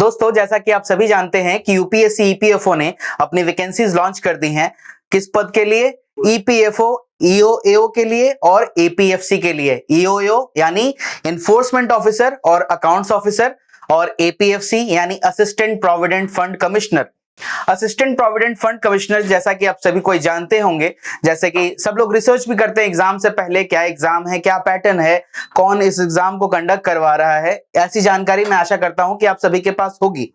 दोस्तों, जैसा कि आप सभी जानते हैं कि यूपीएससी ईपीएफओ ने अपनी वैकेंसीज लॉन्च कर दी हैं। किस पद के लिए? ईपीएफओ, ईओएओ के लिए और एपीएफसी के लिए। ईओएओ यानी एनफोर्समेंट ऑफिसर और अकाउंट्स ऑफिसर, और एपीएफसी यानी assistant provident fund commissioner. Assistant provident fund commissioner, जैसा कि आप सभी कोई जानते होंगे, जैसे कि सब लोग रिसर्च भी करते हैं एग्जाम से पहले, क्या एग्जाम है, क्या पैटर्न है, कौन इस एग्जाम को कंडक्ट करवा रहा है, ऐसी जानकारी मैं आशा करता हूं कि आप सभी के पास होगी।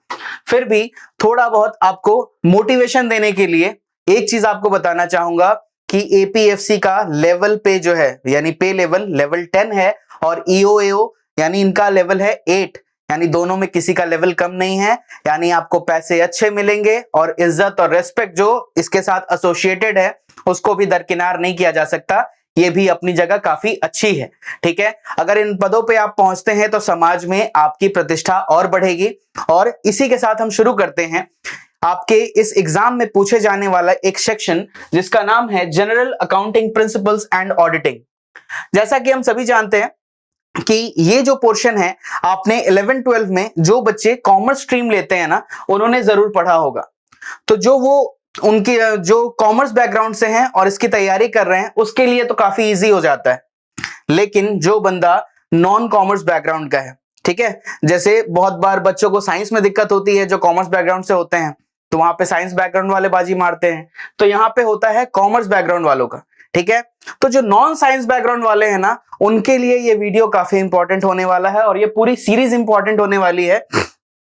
फिर भी थोड़ा बहुत आपको मोटिवेशन देने के लिए एक चीज आपको बताना चाहूंगा कि एपीएफसी का लेवल पे जो है, यानी पे लेवल 10 है, और ईओएओ यानी इनका लेवल है 8, यानी दोनों में किसी का लेवल कम नहीं है। यानी आपको पैसे अच्छे मिलेंगे और इज्जत और रेस्पेक्ट जो इसके साथ एसोसिएटेड है उसको भी दरकिनार नहीं किया जा सकता। ये भी अपनी जगह काफी अच्छी है। ठीक है, अगर इन पदों पे आप पहुंचते हैं तो समाज में आपकी प्रतिष्ठा और बढ़ेगी। और इसी के साथ हम शुरू करते हैं आपके इस एग्जाम में पूछे जाने वाला एक सेक्शन, जिसका नाम है general accounting principles and auditing. जैसा कि हम सभी जानते हैं कि ये जो पोर्शन है, आपने 11-12 में जो बच्चे कॉमर्स स्ट्रीम लेते हैं ना, उन्होंने जरूर पढ़ा होगा। तो जो वो उनके जो कॉमर्स बैकग्राउंड से हैं और इसकी तैयारी कर रहे हैं, उसके लिए तो काफी इजी हो जाता है। लेकिन जो बंदा नॉन कॉमर्स बैकग्राउंड का है, ठीक है, जैसे बहुत बार बच्चों को साइंस में दिक्कत होती है जो कॉमर्स बैकग्राउंड से होते हैं, तो वहां पे साइंस बैकग्राउंड वाले बाजी मारते हैं। तो यहाँ पे होता है कॉमर्स बैकग्राउंड वालों का। ठीक है, तो जो नॉन साइंस बैकग्राउंड वाले हैं ना, उनके लिए ये वीडियो काफी इंपॉर्टेंट होने वाला है, और ये पूरी सीरीज इंपॉर्टेंट होने वाली है,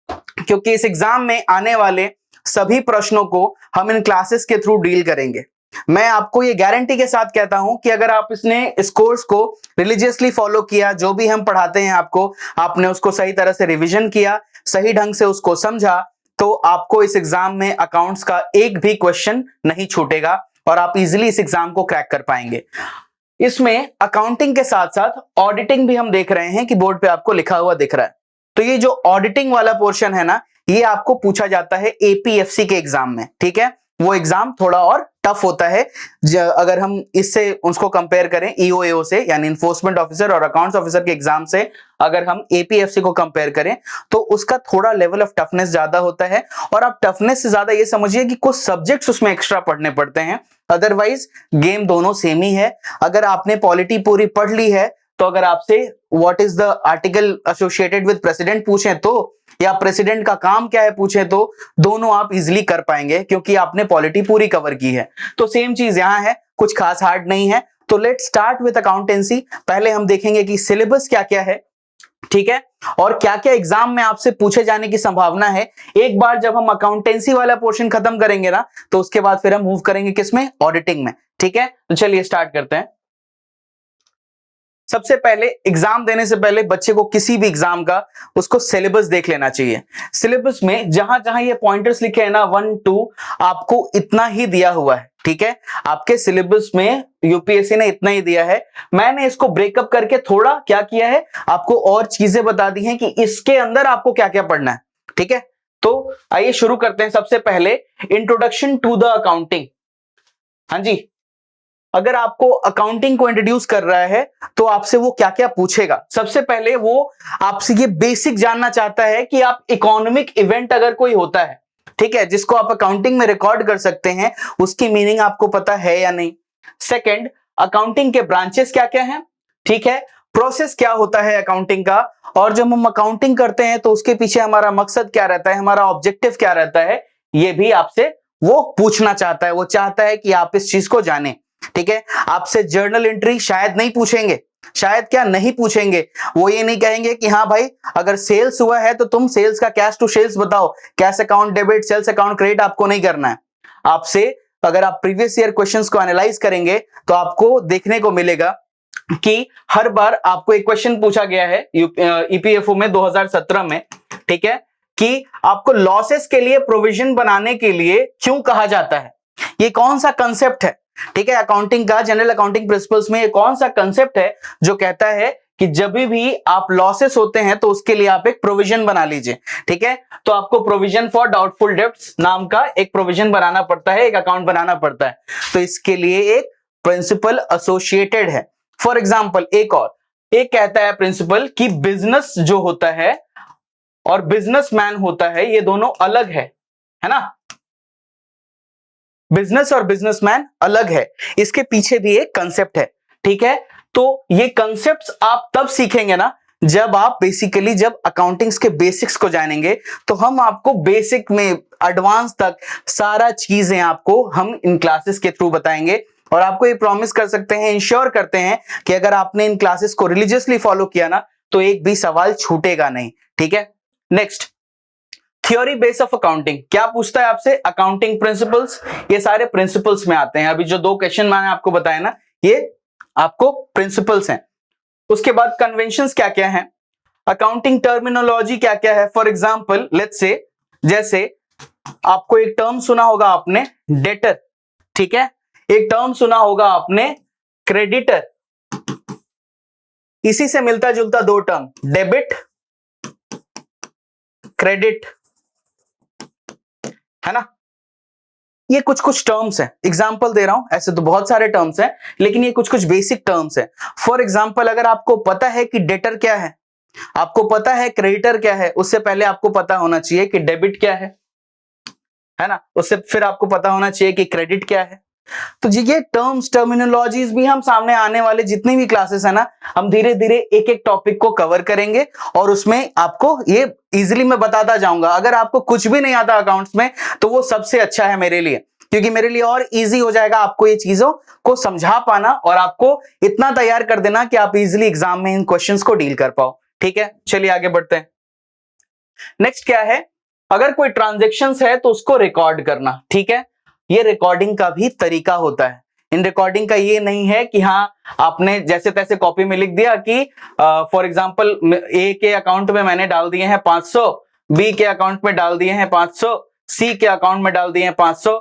क्योंकि इस एग्जाम में आने वाले सभी प्रश्नों को हम इन क्लासेस के थ्रू डील करेंगे। मैं आपको ये गारंटी के साथ कहता हूं कि अगर आप इस कोर्स को रिलीजियसली फॉलो किया, जो भी हम पढ़ाते हैं आपको, आपने उसको सही तरह से रिवीजन किया, सही ढंग से उसको समझा, तो आपको इस एग्जाम में अकाउंट्स का एक भी क्वेश्चन नहीं छूटेगा और आप इजीली इस एग्जाम को क्रैक कर पाएंगे। इसमें अकाउंटिंग के साथ साथ ऑडिटिंग भी हम देख रहे हैं कि बोर्ड पे आपको लिखा हुआ दिख रहा है। तो ये जो ऑडिटिंग वाला पोर्शन है ना, ये आपको पूछा जाता है एपीएफसी के एग्जाम में। ठीक है, वो एग्जाम थोड़ा और टफ होता है अगर हम इससे उसको कंपेयर करें ईओएओ से, यानी इन्फोर्समेंट ऑफिसर और अकाउंट्स ऑफिसर के एग्जाम से अगर हम एपीएफसी को कंपेयर करें, तो उसका थोड़ा लेवल ऑफ टफनेस ज्यादा होता है। और आप टफनेस से ज्यादा ये समझिए कि कुछ सब्जेक्ट्स उसमें एक्स्ट्रा पढ़ने पड़ते हैं, अदरवाइज गेम दोनों सेम ही है। अगर आपने पॉलिटी पूरी पढ़ ली है, तो अगर आपसे what is the article associated with president पूछें तो, या प्रेसिडेंट का काम क्या है पूछें तो, दोनों आप इजीली कर पाएंगे क्योंकि आपने पॉलिटी पूरी कवर की है। तो सेम चीज यहां है, कुछ खास हार्ड नहीं है। तो लेट्स स्टार्ट विद अकाउंटेंसी। पहले हम देखेंगे कि सिलेबस क्या क्या है, ठीक है, और क्या क्या एग्जाम में आपसे पूछे जाने की संभावना है। एक बार जब हम अकाउंटेंसी वाला पोर्शन खत्म करेंगे ना, तो उसके बाद फिर हम मूव करेंगे किसमें? ऑडिटिंग में। ठीक है, तो चलिए स्टार्ट करते हैं। सबसे पहले एग्जाम देने से पहले बच्चे को किसी भी एग्जाम का उसको सिलेबस देख लेना चाहिए। सिलेबस में जहां जहां ये पॉइंटर्स लिखे हैं ना 1, 2, आपको इतना ही दिया हुआ है। ठीक है, आपके सिलेबस में यूपीएससी ने इतना ही दिया है। मैंने इसको ब्रेकअप करके थोड़ा क्या किया है, आपको और चीजें बता दी हैं कि इसके अंदर आपको क्या क्या पढ़ना है। ठीक है, तो आइए शुरू करते हैं। सबसे पहले इंट्रोडक्शन टू द अकाउंटिंग। हाँ जी, अगर आपको अकाउंटिंग को इंट्रोड्यूस कर रहा है तो आपसे वो क्या क्या पूछेगा। सबसे पहले वो आपसे ये बेसिक जानना चाहता है कि आप इकोनॉमिक इवेंट अगर कोई होता है, ठीक है, जिसको आप अकाउंटिंग में रिकॉर्ड कर सकते हैं, उसकी मीनिंग आपको पता है या नहीं। सेकंड, अकाउंटिंग के ब्रांचेस क्या क्या हैं, ठीक है, प्रोसेस क्या होता है अकाउंटिंग का, और जब हम अकाउंटिंग करते हैं तो उसके पीछे हमारा मकसद क्या रहता है, हमारा ऑब्जेक्टिव क्या रहता है, ये भी आपसे वो पूछना चाहता है। वो चाहता है कि आप इस चीज को जाने। ठीक है, आपसे जर्नल एंट्री शायद नहीं पूछेंगे, शायद क्या नहीं पूछेंगे। वो ये नहीं कहेंगे कि हाँ भाई अगर सेल्स हुआ है तो तुम सेल्स का कैश टू सेल्स बताओ, cash account debit, sales account credit आपको नहीं करना है। आपसे अगर आप प्रीवियस ईयर क्वेश्चंस को एनालाइज करेंगे तो आपको देखने को मिलेगा कि हर बार आपको एक क्वेश्चन पूछा गया है ईपीएफओ में 2017 में, ठीक है, कि आपको लॉसेस के लिए प्रोविजन बनाने के लिए क्यों कहा जाता है। ये कौन सा कंसेप्ट है, ठीक है, अकाउंटिंग का जनरल अकाउंटिंग प्रिंसिपल्स में ये कौन सा कंसेप्ट है जो कहता है कि जब भी आप लॉसेस होते हैं तो उसके लिए आप एक प्रोविजन बना लीजिए। ठीक है, तो आपको प्रोविजन फॉर डाउटफुल डेब्ट्स नाम का एक प्रोविजन बनाना पड़ता है, एक अकाउंट बनाना पड़ता है। तो इसके लिए एक प्रिंसिपल एसोसिएटेड है। फॉर एग्जाम्पल एक कहता है प्रिंसिपल कि बिजनेस जो होता है और बिजनेसमैन होता है, ये दोनों अलग है ना। बिजनेस और बिजनेसमैन अलग है, इसके पीछे भी एक कंसेप्ट है, ठीक है। तो ये कंसेप्ट्स आप तब सीखेंगे ना जब आप बेसिकली जब अकाउंटिंग्स के बेसिक्स को जानेंगे, तो हम आपको बेसिक में एडवांस तक सारा चीजें आपको हम इन क्लासेस के थ्रू बताएंगे। और आपको ये प्रॉमिस कर सकते हैं, इंश्योर करते हैं कि अगर आपने इन क्लासेस को रिलीजियसली फॉलो किया ना तो एक भी सवाल छूटेगा नहीं, ठीक है। Next, theory base of accounting क्या पूछता है आपसे? अकाउंटिंग प्रिंसिपल्स, ये सारे प्रिंसिपल्स में आते हैं। अभी जो 2 क्वेश्चन मैंने आपको बताया ना, ये आपको प्रिंसिपल्स हैं। उसके बाद कन्वेंशंस क्या क्या हैं, अकाउंटिंग टर्मिनोलॉजी क्या क्या है। फॉर एग्जांपल लेट्स से, जैसे आपको एक टर्म सुना होगा आपने डेटर, ठीक है, एक टर्म सुना होगा आपने क्रेडिटर, इसी से मिलता जुलता 2 टर्म डेबिट क्रेडिट, है ना। ये कुछ कुछ टर्म्स हैं, एग्जांपल दे रहा हूं, ऐसे तो बहुत सारे टर्म्स हैं लेकिन ये कुछ कुछ बेसिक टर्म्स हैं। फॉर एग्जांपल अगर आपको पता है कि डेटर क्या है, आपको पता है क्रेडिटर क्या है, उससे पहले आपको पता होना चाहिए कि डेबिट क्या है ना, उससे फिर आपको पता होना चाहिए कि क्रेडिट क्या है। तो जी ये टर्म्स टर्मिनोलॉजीज भी हम सामने आने वाले जितनी भी क्लासेस है ना, हम धीरे धीरे एक एक टॉपिक को कवर करेंगे और उसमें आपको ये इजीली मैं बताता जाऊंगा। अगर आपको कुछ भी नहीं आता अकाउंट्स में तो वो सबसे अच्छा है मेरे लिए, क्योंकि मेरे लिए और इजी हो जाएगा आपको ये चीजों को समझा पाना और आपको इतना तैयार कर देना कि आप इजीली एग्जाम में इन क्वेश्चंस को डील कर पाओ, ठीक है। चलिए आगे बढ़ते हैं। नेक्स्ट क्या है, अगर कोई ट्रांजेक्शन्स है तो उसको रिकॉर्ड करना, ठीक है। ये रिकॉर्डिंग का भी तरीका होता है। इन रिकॉर्डिंग का ये नहीं है कि हाँ आपने जैसे तैसे कॉपी में लिख दिया कि फॉर एग्जांपल ए के अकाउंट में मैंने डाल दिए हैं 500, बी के अकाउंट में डाल दिए हैं 500, सी के अकाउंट में डाल दिए हैं 500।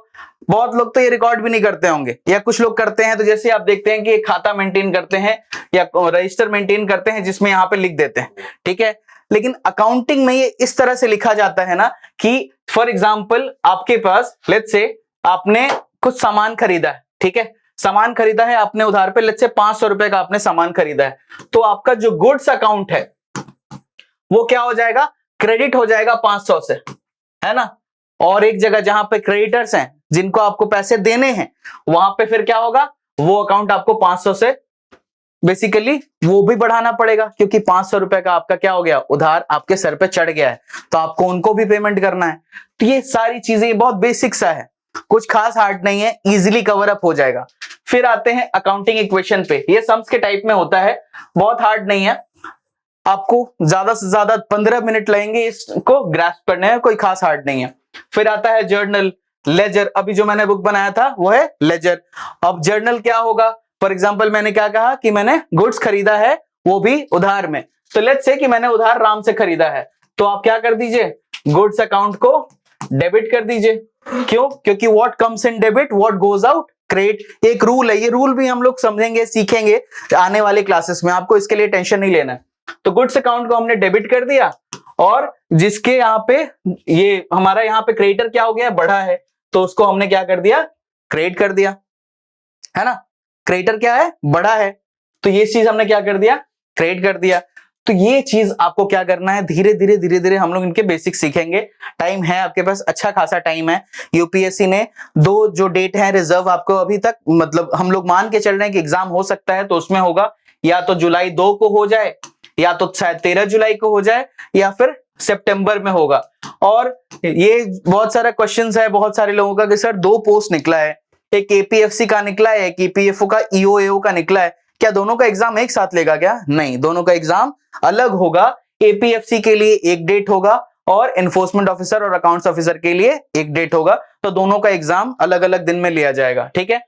बहुत लोग तो ये रिकॉर्ड भी नहीं करते होंगे, या कुछ लोग करते हैं तो जैसे आप देखते हैं कि एक खाता मेंटेन करते हैं या रजिस्टर मेंटेन करते हैं जिसमें यहाँ पे लिख देते हैं, ठीक है। लेकिन अकाउंटिंग में ये इस तरह से लिखा जाता है ना कि फॉर एग्जांपल आपके पास लेट्स से आपने कुछ सामान खरीदा है, ठीक है, सामान खरीदा है आपने उधार पे, लेट्स से 500 रुपए का आपने सामान खरीदा है, तो आपका जो गुड्स अकाउंट है वो क्या हो जाएगा, क्रेडिट हो जाएगा 500 से, है ना। और एक जगह जहां पे क्रेडिटर्स हैं जिनको आपको पैसे देने हैं, वहां पे फिर क्या होगा, वो अकाउंट आपको 500 से बेसिकली वो भी बढ़ाना पड़ेगा, क्योंकि 500 रुपए का आपका क्या हो गया, उधार आपके सर पे चढ़ गया है, तो आपको उनको भी पेमेंट करना है। तो ये सारी चीजें बहुत बेसिक सा है, कुछ खास हार्ड नहीं है, इजीली कवर अप हो जाएगा। फिर आते हैं अकाउंटिंग इक्वेशन पे, ये सम्स के टाइप में होता है, बहुत हार्ड नहीं है, आपको ज्यादा से ज्यादा 15 मिनट लगेंगे इसको ग्रास्प करने में, कोई खास हार्ड नहीं है। फिर आता है जर्नल, लेजर, अभी जो मैंने बुक बनाया था वो है लेजर। अब जर्नल क्या होगा, फॉर एग्जांपल मैंने क्या कहा कि मैंने गुड्स खरीदा है वो भी उधार में, तो लेट्स से कि मैंने उधार राम से खरीदा है, तो आप क्या कर दीजिए, गुड्स अकाउंट को डेबिट कर दीजिए। क्यों, क्योंकि what comes in debit what goes out credit, एक रूल है, ये रूल भी हम लोग समझेंगे सीखेंगे आने वाले क्लासेस में, आपको इसके लिए टेंशन नहीं लेना है। तो गुड्स अकाउंट को हमने डेबिट कर दिया, और जिसके यहाँ पे ये हमारा यहाँ पे क्रेडिटर क्या हो गया, बढ़ा है, तो उसको हमने क्या कर दिया, क्रेडिट कर दिया, है ना। क्रेडिटर क्या है, बढ़ा है, तो ये चीज हमने क्या कर दिया, क्रेडिट कर दिया। तो ये चीज आपको क्या करना है, धीरे धीरे हम लोग इनके बेसिक सीखेंगे। टाइम है आपके पास, अच्छा खासा टाइम है। यूपीएससी ने 2 जो डेट है रिजर्व आपको अभी तक, मतलब हम लोग मान के चल रहे हैं कि एग्जाम हो सकता है, तो उसमें होगा या तो जुलाई 2 को हो जाए, या तो शायद 13 जुलाई को हो जाए, या फिर सितंबर में होगा। और ये बहुत सारा क्वेश्चंस है बहुत सारे लोगों का कि सर 2 पोस्ट निकला है, एक एपीएफसी का निकला है, एक ईपीएफओ का ईओएओ का निकला है, क्या दोनों का एग्जाम एक साथ लेगा क्या? नहीं, दोनों का एग्जाम अलग होगा। एपीएफसी के लिए एक डेट होगा और एनफोर्समेंट ऑफिसर और अकाउंट्स ऑफिसर के लिए एक डेट होगा, तो दोनों का एग्जाम अलग अलग दिन में लिया जाएगा, ठीक है।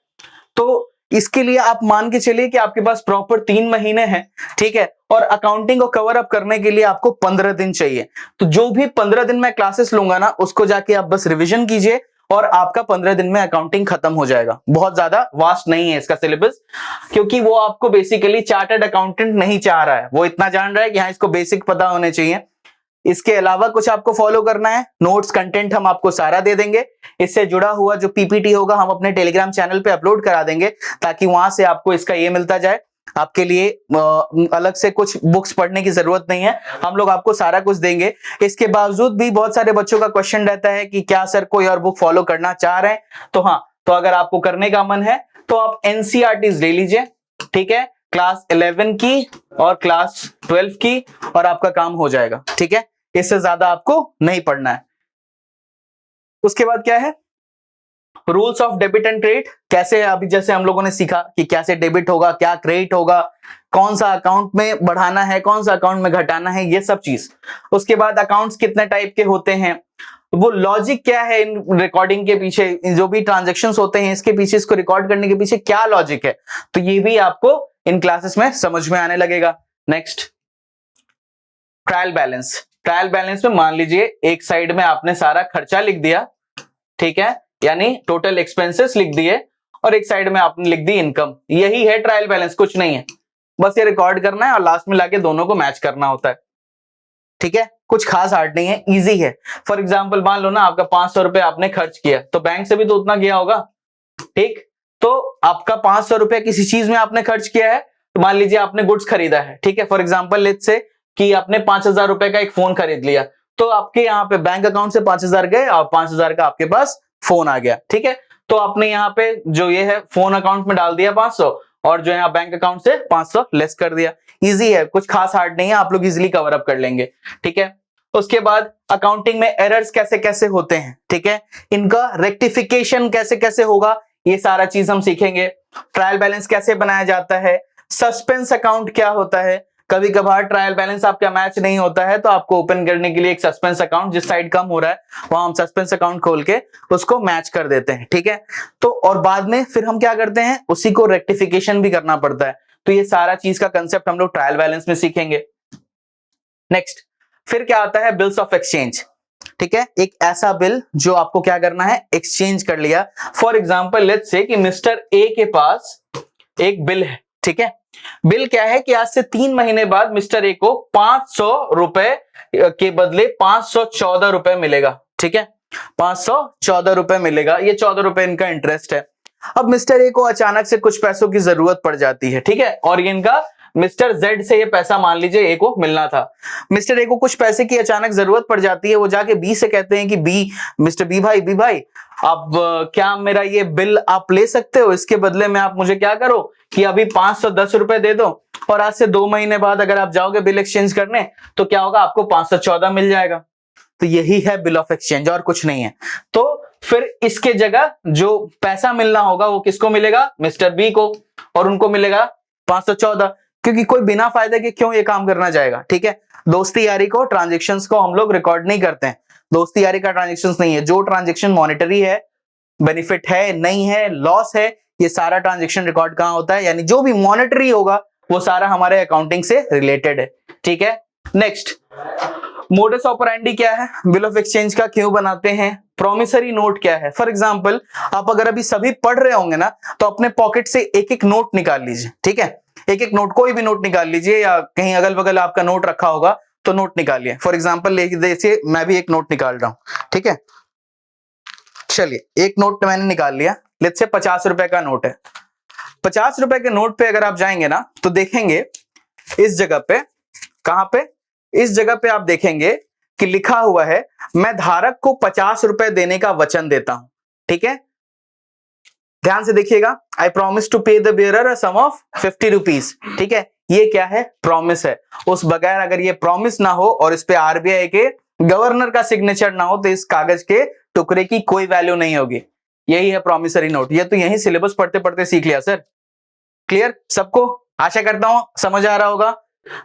तो इसके लिए आप मान के चलिए कि आपके पास प्रॉपर 3 महीने हैं, ठीक है, और अकाउंटिंग को कवर अप करने के लिए आपको 15 दिन चाहिए। तो जो भी 15 दिन मैं क्लासेस लूंगा ना, उसको जाके आप बस रिवीजन कीजिए और आपका 15 दिन में अकाउंटिंग खत्म हो जाएगा। बहुत ज्यादा वास्ट नहीं है इसका सिलेबस, क्योंकि वो आपको बेसिकली चार्टर्ड अकाउंटेंट नहीं चाह रहा है, वो इतना जान रहा है कि हाँ इसको बेसिक पता होने चाहिए। इसके अलावा कुछ आपको फॉलो करना है, नोट्स कंटेंट हम आपको सारा दे देंगे, इससे जुड़ा हुआ जो पीपीटी होगा हम अपने टेलीग्राम चैनल पे अपलोड करा देंगे, ताकि वहां से आपको इसका ये मिलता जाए। आपके लिए अलग से कुछ बुक्स पढ़ने की जरूरत नहीं है, हम लोग आपको सारा कुछ देंगे। इसके बावजूद भी बहुत सारे बच्चों का क्वेश्चन रहता है कि क्या सर कोई और बुक फॉलो करना चाह रहे हैं, तो हाँ, तो अगर आपको करने का मन है तो आप एनसीईआरटी ले लीजिए, ठीक है, क्लास 11 की और क्लास 12 की, और आपका काम हो जाएगा, ठीक है, इससे ज्यादा आपको नहीं पढ़ना है। उसके बाद क्या है, rules of debit and credit, कैसे अभी जैसे हम लोगों ने सीखा कि कैसे डेबिट होगा, क्या क्रेडिट होगा, कौन सा अकाउंट में बढ़ाना है, कौन सा अकाउंट में घटाना है, ये सब चीज। उसके बाद अकाउंट्स कितने टाइप के होते हैं, वो लॉजिक क्या है इन रिकॉर्डिंग के पीछे, जो भी ट्रांजैक्शंस होते हैं इसके पीछे, इसको रिकॉर्ड करने के पीछे क्या लॉजिक है, तो ये भी आपको इन क्लासेस में समझ में आने लगेगा। Next, trial balance. Trial balance में मान लीजिए एक साइड में आपने सारा खर्चा लिख दिया, ठीक है, यानी टोटल एक्सपेंसेस लिख दिए, और एक साइड में आपने लिख दी इनकम। यही है ट्रायल बैलेंस, कुछ नहीं है, बस ये रिकॉर्ड करना है और लास्ट में लाके दोनों को मैच करना होता है, ठीक है, कुछ खास हार्ड नहीं है, इजी है। फॉर एग्जांपल मान लो ना आपका 500 रुपए आपने खर्च किया, तो बैंक से भी तो उतना गया होगा, ठीक, तो आपका 500 रुपए किसी चीज में आपने खर्च किया है, तो मान लीजिए आपने गुड्स खरीदा है, ठीक है, फॉर एग्जांपल लेट्स से कि आपने 5000 रुपए का एक फोन खरीद लिया, तो आपके यहाँ पे बैंक अकाउंट से 5000 गए और 5000 का आपके पास फोन आ गया, ठीक है, तो आपने यहाँ पे जो ये है फोन अकाउंट में डाल दिया 500, और जो यहाँ बैंक अकाउंट से 500 लेस कर दिया। इजी है, कुछ खास हार्ड नहीं है, आप लोग इजीली कवर अप कर लेंगे, ठीक है। उसके बाद अकाउंटिंग में एरर्स कैसे कैसे होते हैं, ठीक है, इनका रेक्टिफिकेशन कैसे कैसे होगा, ये सारा चीज हम सीखेंगे। ट्रायल बैलेंस कैसे बनाया जाता है, सस्पेंस अकाउंट क्या होता है, कभी कभार ट्रायल बैलेंस आपका मैच नहीं होता है तो आपको ओपन करने के लिए एक सस्पेंस अकाउंट, जिस साइड कम हो रहा है वहां हम सस्पेंस अकाउंट खोल के उसको मैच कर देते हैं, ठीक है, तो और बाद में फिर हम क्या करते हैं, उसी को रेक्टिफिकेशन भी करना पड़ता है। तो ये सारा चीज का कंसेप्ट हम लोग ट्रायल बैलेंस में सीखेंगे। नेक्स्ट, फिर क्या आता है, बिल्स ऑफ एक्सचेंज, ठीक है, एक ऐसा बिल जो आपको क्या करना है, एक्सचेंज कर लिया। फॉर एग्जाम्पल लेट्स से कि मिस्टर ए के पास एक बिल है, ठीक है, बिल क्या है कि आज से 3 महीने बाद मिस्टर ए को 500 रुपए के बदले 514 रुपए मिलेगा, ठीक है, 514 रुपए मिलेगा, ये 14 रुपए इनका इंटरेस्ट है। अब मिस्टर ए को अचानक से कुछ पैसों की जरूरत पड़ जाती है, ठीक है, और इनका मिस्टर जेड से ये पैसा मान लीजिए ए को मिलना था। मिस्टर ए को कुछ पैसे की अचानक जरूरत पड़ जाती है, वो जाके बी से कहते हैं कि बी, मिस्टर बी भाई अब क्या मेरा ये बिल आप ले सकते हो, इसके बदले में आप मुझे क्या करो कि अभी 510 रुपए दे दो, और आज से 2 महीने बाद अगर आप जाओगे बिल एक्सचेंज करने तो क्या होगा, आपको 514 मिल जाएगा। तो यही है बिल ऑफ एक्सचेंज, और कुछ नहीं है। तो फिर इसके जगह जो पैसा मिलना होगा वो किसको मिलेगा, मिस्टर बी को, और उनको मिलेगा 514, क्योंकि कोई बिना फायदे के क्यों ये काम करना चाहेगा, ठीक है। दोस्ती यारी को, ट्रांजेक्शन्स को हम लोग रिकॉर्ड नहीं करते हैं, दोस्ती यारी का ट्रांजेक्शन्स नहीं है। जो ट्रांजेक्शन मॉनेटरी है, बेनिफिट है, नहीं है, लॉस है, ये सारा ट्रांजेक्शन रिकॉर्ड कहां होता है, यानी जो भी मॉनेटरी होगा वो सारा हमारे अकाउंटिंग से रिलेटेड है, ठीक है। नेक्स्ट, मोडस ऑपरेंडी क्या है, बिल ऑफ एक्सचेंज का क्यों बनाते हैं, प्रोमिसरी नोट क्या है। फॉर एग्जांपल आप अगर अभी सभी पढ़ रहे होंगे ना, तो अपने पॉकेट से एक एक नोट निकाल लीजिए, ठीक है, एक एक नोट, कोई भी नोट निकाल लीजिए, या कहीं अगल बगल आपका नोट रखा होगा तो नोट निकालिए। फॉर एग्जांपल जैसे मैं भी एक नोट निकाल रहा हूं, ठीक है, चलिए एक नोट मैंने निकाल लिया, लेट्स से 50 रुपए का नोट है। 50 रुपए के नोट पे अगर आप जाएंगे ना तो देखेंगे इस जगह पे, कहां पे, इस जगह पे आप देखेंगे कि लिखा हुआ है मैं धारक को 50 रुपए देने का वचन देता हूं, ठीक है, ध्यान से देखिएगा, I promise to pay the bearer a sum of 50 rupees, ठीक है, ये क्या है, प्रॉमिस है। उस बगैर अगर ये प्रॉमिस ना हो और इस पे आरबीआई के गवर्नर का सिग्नेचर ना हो तो इस कागज के टुकड़े की कोई वैल्यू नहीं होगी। यही है प्रॉमिसरी नोट। ये तो यही सिलेबस पढ़ते पढ़ते सीख लिया सर। क्लियर सबको, आशा करता हूं समझ आ रहा होगा।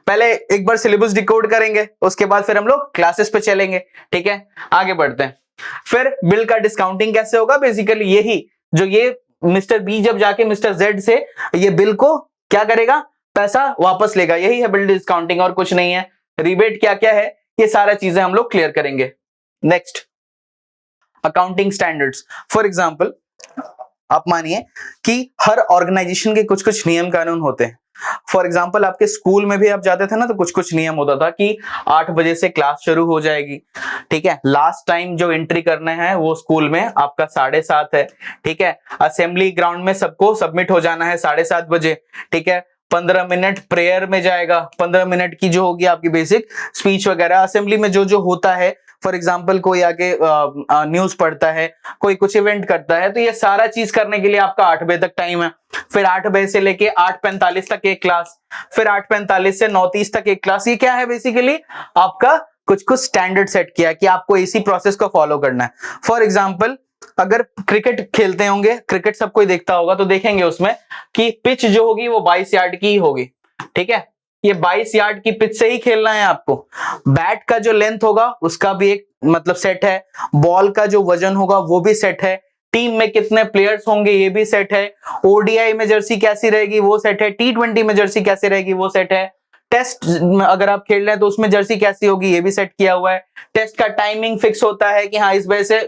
पहले एक बार सिलेबस डिकोड करेंगे, उसके बाद फिर हम लोग क्लासेस पे चलेंगे, ठीक है, आगे बढ़ते हैं। फिर बिल का डिस्काउंटिंग कैसे होगा, बेसिकली यही जो ये मिस्टर बी जब जाके मिस्टर जेड से ये बिल को क्या करेगा, पैसा वापस लेगा, यही है बिल डिस्काउंटिंग, और कुछ नहीं है। रिबेट क्या क्या है, ये सारा चीजें हम लोग क्लियर करेंगे। Next, accounting standards. For example आप मानिए कि हर ऑर्गेनाइजेशन के कुछ कुछ नियम कानून होते हैं। फॉर एग्जाम्पल आपके स्कूल में भी आप जाते थे ना, तो कुछ कुछ नियम होता था कि 8 बजे से क्लास शुरू हो जाएगी, ठीक है, लास्ट टाइम जो एंट्री करना है वो स्कूल में आपका 7:30 है, ठीक है, असेंबली ग्राउंड में सबको सबमिट हो जाना है 7:30 बजे, ठीक है, 15 मिनट प्रेयर में जाएगा, 15 मिनट की जो होगी आपकी बेसिक स्पीच वगैरह, असेंबली में जो जो होता है, फॉर एग्जाम्पल कोई आके न्यूज पढ़ता है, कोई कुछ इवेंट करता है, तो ये सारा चीज करने के लिए आपका 8 बजे तक टाइम है। फिर 8 बजे से लेके 8:45 तक एक क्लास, फिर 8:45 से 9:30 तक एक क्लास। ये क्या है बेसिकली आपका कुछ कुछ स्टैंडर्ड सेट किया कि आपको इसी प्रोसेस को फॉलो करना है। फॉर एग्जाम्पल अगर क्रिकेट खेलते होंगे, क्रिकेट सब कोई देखता होगा, तो देखेंगे उसमें कि पिच जो होगी वो 22 यार्ड की ही होगी, ठीक है। ये 22 यार्ड की पिच से ही खेलना है आपको। बैट का जो लेंथ होगा उसका भी एक मतलब सेट है, बॉल का जो वजन होगा वो भी सेट है, टीम में कितने प्लेयर्स होंगे ये भी सेट है, ओडीआई में जर्सी कैसी रहेगी वो सेट है, T20 में जर्सी कैसी रहेगी वो सेट है, टेस्ट अगर आप खेल रहे हैं तो उसमें जर्सी कैसी होगी ये भी सेट किया हुआ है। टेस्ट का टाइमिंग फिक्स होता है कि हाँ इस बजे से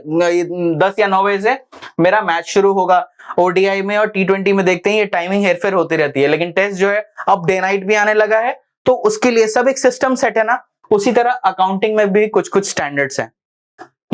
10 या 9 बजे से मेरा मैच शुरू होगा। ओडीआई में और T20 में देखते हैं ये टाइमिंग हेरफेर होती रहती है, लेकिन टेस्ट जो है अब डे नाइट भी आने लगा है, तो उसके लिए सब एक सिस्टम सेट है ना। उसी तरह अकाउंटिंग में भी कुछ कुछ स्टैंडर्ड्स हैं।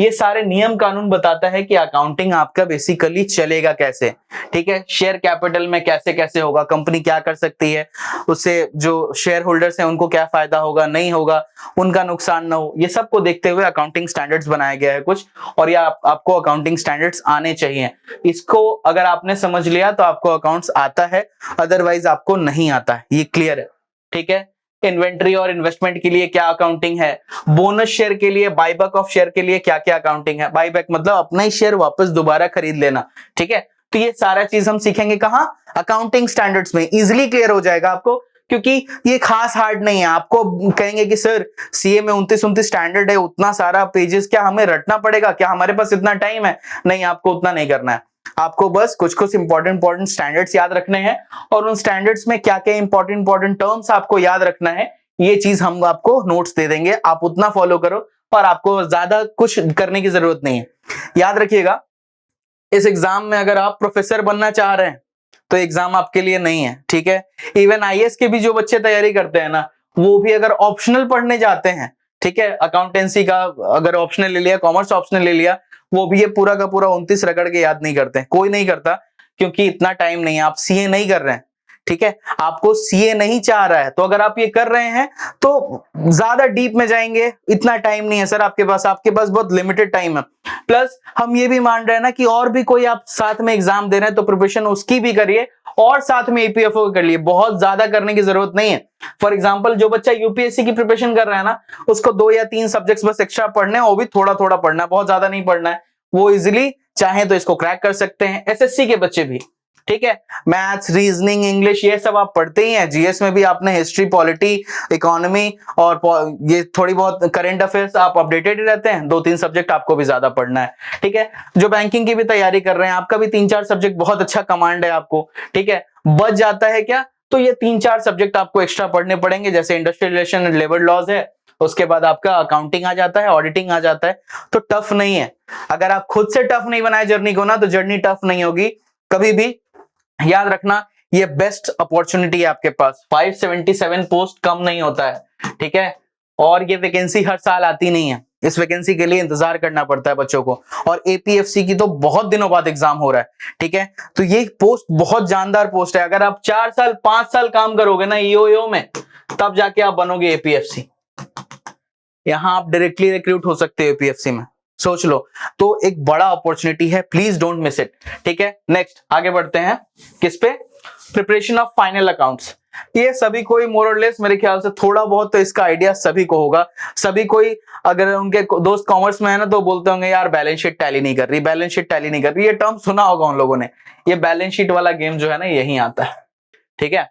ये सारे नियम कानून बताता है कि अकाउंटिंग आपका बेसिकली चलेगा कैसे, ठीक है। शेयर कैपिटल में कैसे कैसे होगा, कंपनी क्या कर सकती है, उससे जो शेयर होल्डर्स हैं उनको क्या फायदा होगा नहीं होगा, उनका नुकसान ना हो, ये सब को देखते हुए अकाउंटिंग स्टैंडर्ड्स बनाया गया है कुछ। और ये आपको अकाउंटिंग स्टैंडर्ड्स आने चाहिए। इसको अगर आपने समझ लिया तो आपको अकाउंट्स आता है, अदरवाइज आपको नहीं आता है। ये क्लियर है, ठीक है। इन्वेंट्री और इन्वेस्टमेंट के लिए क्या अकाउंटिंग है, बोनस शेयर के लिए, बाईबैक ऑफ शेयर के लिए क्या क्या अकाउंटिंग है। बाईबैक मतलब अपना ही शेयर वापस दोबारा खरीद लेना, ठीक है। तो ये सारा चीज हम सीखेंगे कहां, अकाउंटिंग स्टैंडर्ड्स में। इजिली क्लियर हो जाएगा आपको, क्योंकि ये खास हार्ड नहीं है। आपको कहेंगे कि सर सीए में 29 स्टैंडर्ड है, उतना सारा पेजेस क्या हमें रटना पड़ेगा, क्या हमारे पास इतना टाइम है? नहीं, आपको उतना नहीं करना है। आपको बस कुछ कुछ इंपॉर्टेंट स्टैंडर्ड्स याद रखने हैं, और उन स्टैंडर्ड्स में क्या क्या इंपॉर्टेंट टर्म्स आपको याद रखना है, ये चीज हम आपको नोट्स दे देंगे। आप उतना फॉलो करो और आपको ज्यादा कुछ करने की जरूरत नहीं है। याद रखिएगा, इस एग्जाम में अगर आप प्रोफेसर बनना चाह रहे हैं तो एग्जाम आपके लिए नहीं है, ठीक है। इवन आईएएस के भी जो बच्चे तैयारी करते हैं ना, वो भी अगर ऑप्शनल पढ़ने जाते हैं, ठीक है, अकाउंटेंसी का अगर ऑप्शनल ले लिया, कॉमर्स ऑप्शनल ले लिया, वो भी ये पूरा का पूरा 29 रगड़ के याद नहीं करते। कोई नहीं करता, क्योंकि इतना टाइम नहीं है। आप सीए नहीं कर रहे हैं, ठीक है, आपको सीए नहीं चाह रहा है, तो अगर आप ये कर रहे हैं तो ज्यादा डीप में जाएंगे, इतना टाइम नहीं है सर आपके पास बहुत लिमिटेड टाइम है। प्लस हम ये भी मान रहे हैं ना कि और भी कोई आप साथ में एग्जाम दे रहे हैं तो प्रिपरेशन उसकी भी करिए, और साथ में ईपीएफओ कर लिए। बहुत ज्यादा करने की जरूरत नहीं है। फॉर एग्जांपल जो बच्चा यूपीएससी की प्रिपरेशन कर रहा है ना, उसको 2 या 3 सब्जेक्ट्स बस एक्स्ट्रा पढ़ने हैं, वो भी थोड़ा थोड़ा पढ़ना है, बहुत ज्यादा नहीं पढ़ना है। वो इजिली चाहे तो इसको क्रैक कर सकते हैं। एसएससी के बच्चे भी, ठीक है, मैथ्स, रीजनिंग, इंग्लिश ये सब आप पढ़ते ही हैं। जीएस में भी आपने हिस्ट्री, पॉलिटी, इकोनॉमी और ये थोड़ी बहुत करंट अफेयर्स आप अपडेटेड ही रहते हैं। 2-3 सब्जेक्ट आपको भी ज्यादा पढ़ना है, ठीक है। जो बैंकिंग की भी तैयारी कर रहे हैं, आपका भी 3-4 सब्जेक्ट बहुत अच्छा कमांड है आपको, ठीक है। बच जाता है क्या, तो ये 3-4 सब्जेक्ट आपको एक्स्ट्रा पढ़ने पड़ेंगे, जैसे industrial relation and labour laws है, उसके बाद आपका अकाउंटिंग आ जाता है, ऑडिटिंग आ जाता है। तो टफ नहीं है। अगर आप खुद से टफ नहीं बनाए जर्नी को ना, तो जर्नी टफ नहीं होगी कभी भी। याद रखना, ये बेस्ट अपॉर्चुनिटी है आपके पास। 577 पोस्ट कम नहीं होता है, ठीक है, और ये वैकेंसी हर साल आती नहीं है। इस वैकेंसी के लिए इंतजार करना पड़ता है बच्चों को, और एपीएफसी की तो बहुत दिनों बाद एग्जाम हो रहा है, ठीक है। तो ये पोस्ट बहुत जानदार पोस्ट है। अगर आप 4 साल 5 साल काम करोगे ना ईओ में, तब जाके आप बनोगे एपीएफसी। यहां आप डायरेक्टली रिक्रूट हो सकते हो एपीएफसी में, सोच लो। तो एक बड़ा अपॉर्चुनिटी है, प्लीज डोंट मिस इट, ठीक है। नेक्स्ट आगे बढ़ते हैं, किस पे, प्रिपरेशन ऑफ फाइनल अकाउंट्स। ये सभी कोई मोर और लेस मेरे ख्याल से थोड़ा बहुत तो इसका आइडिया सभी को होगा। सभी कोई, अगर उनके दोस्त कॉमर्स में है ना, तो बोलते होंगे यार बैलेंस शीट टैली नहीं कर रही, बैलेंस शीट टैली नहीं कर रही। ये टर्म सुना होगा उन लोगों ने। ये बैलेंस शीट वाला गेम जो है ना, यही आता है, ठीक है।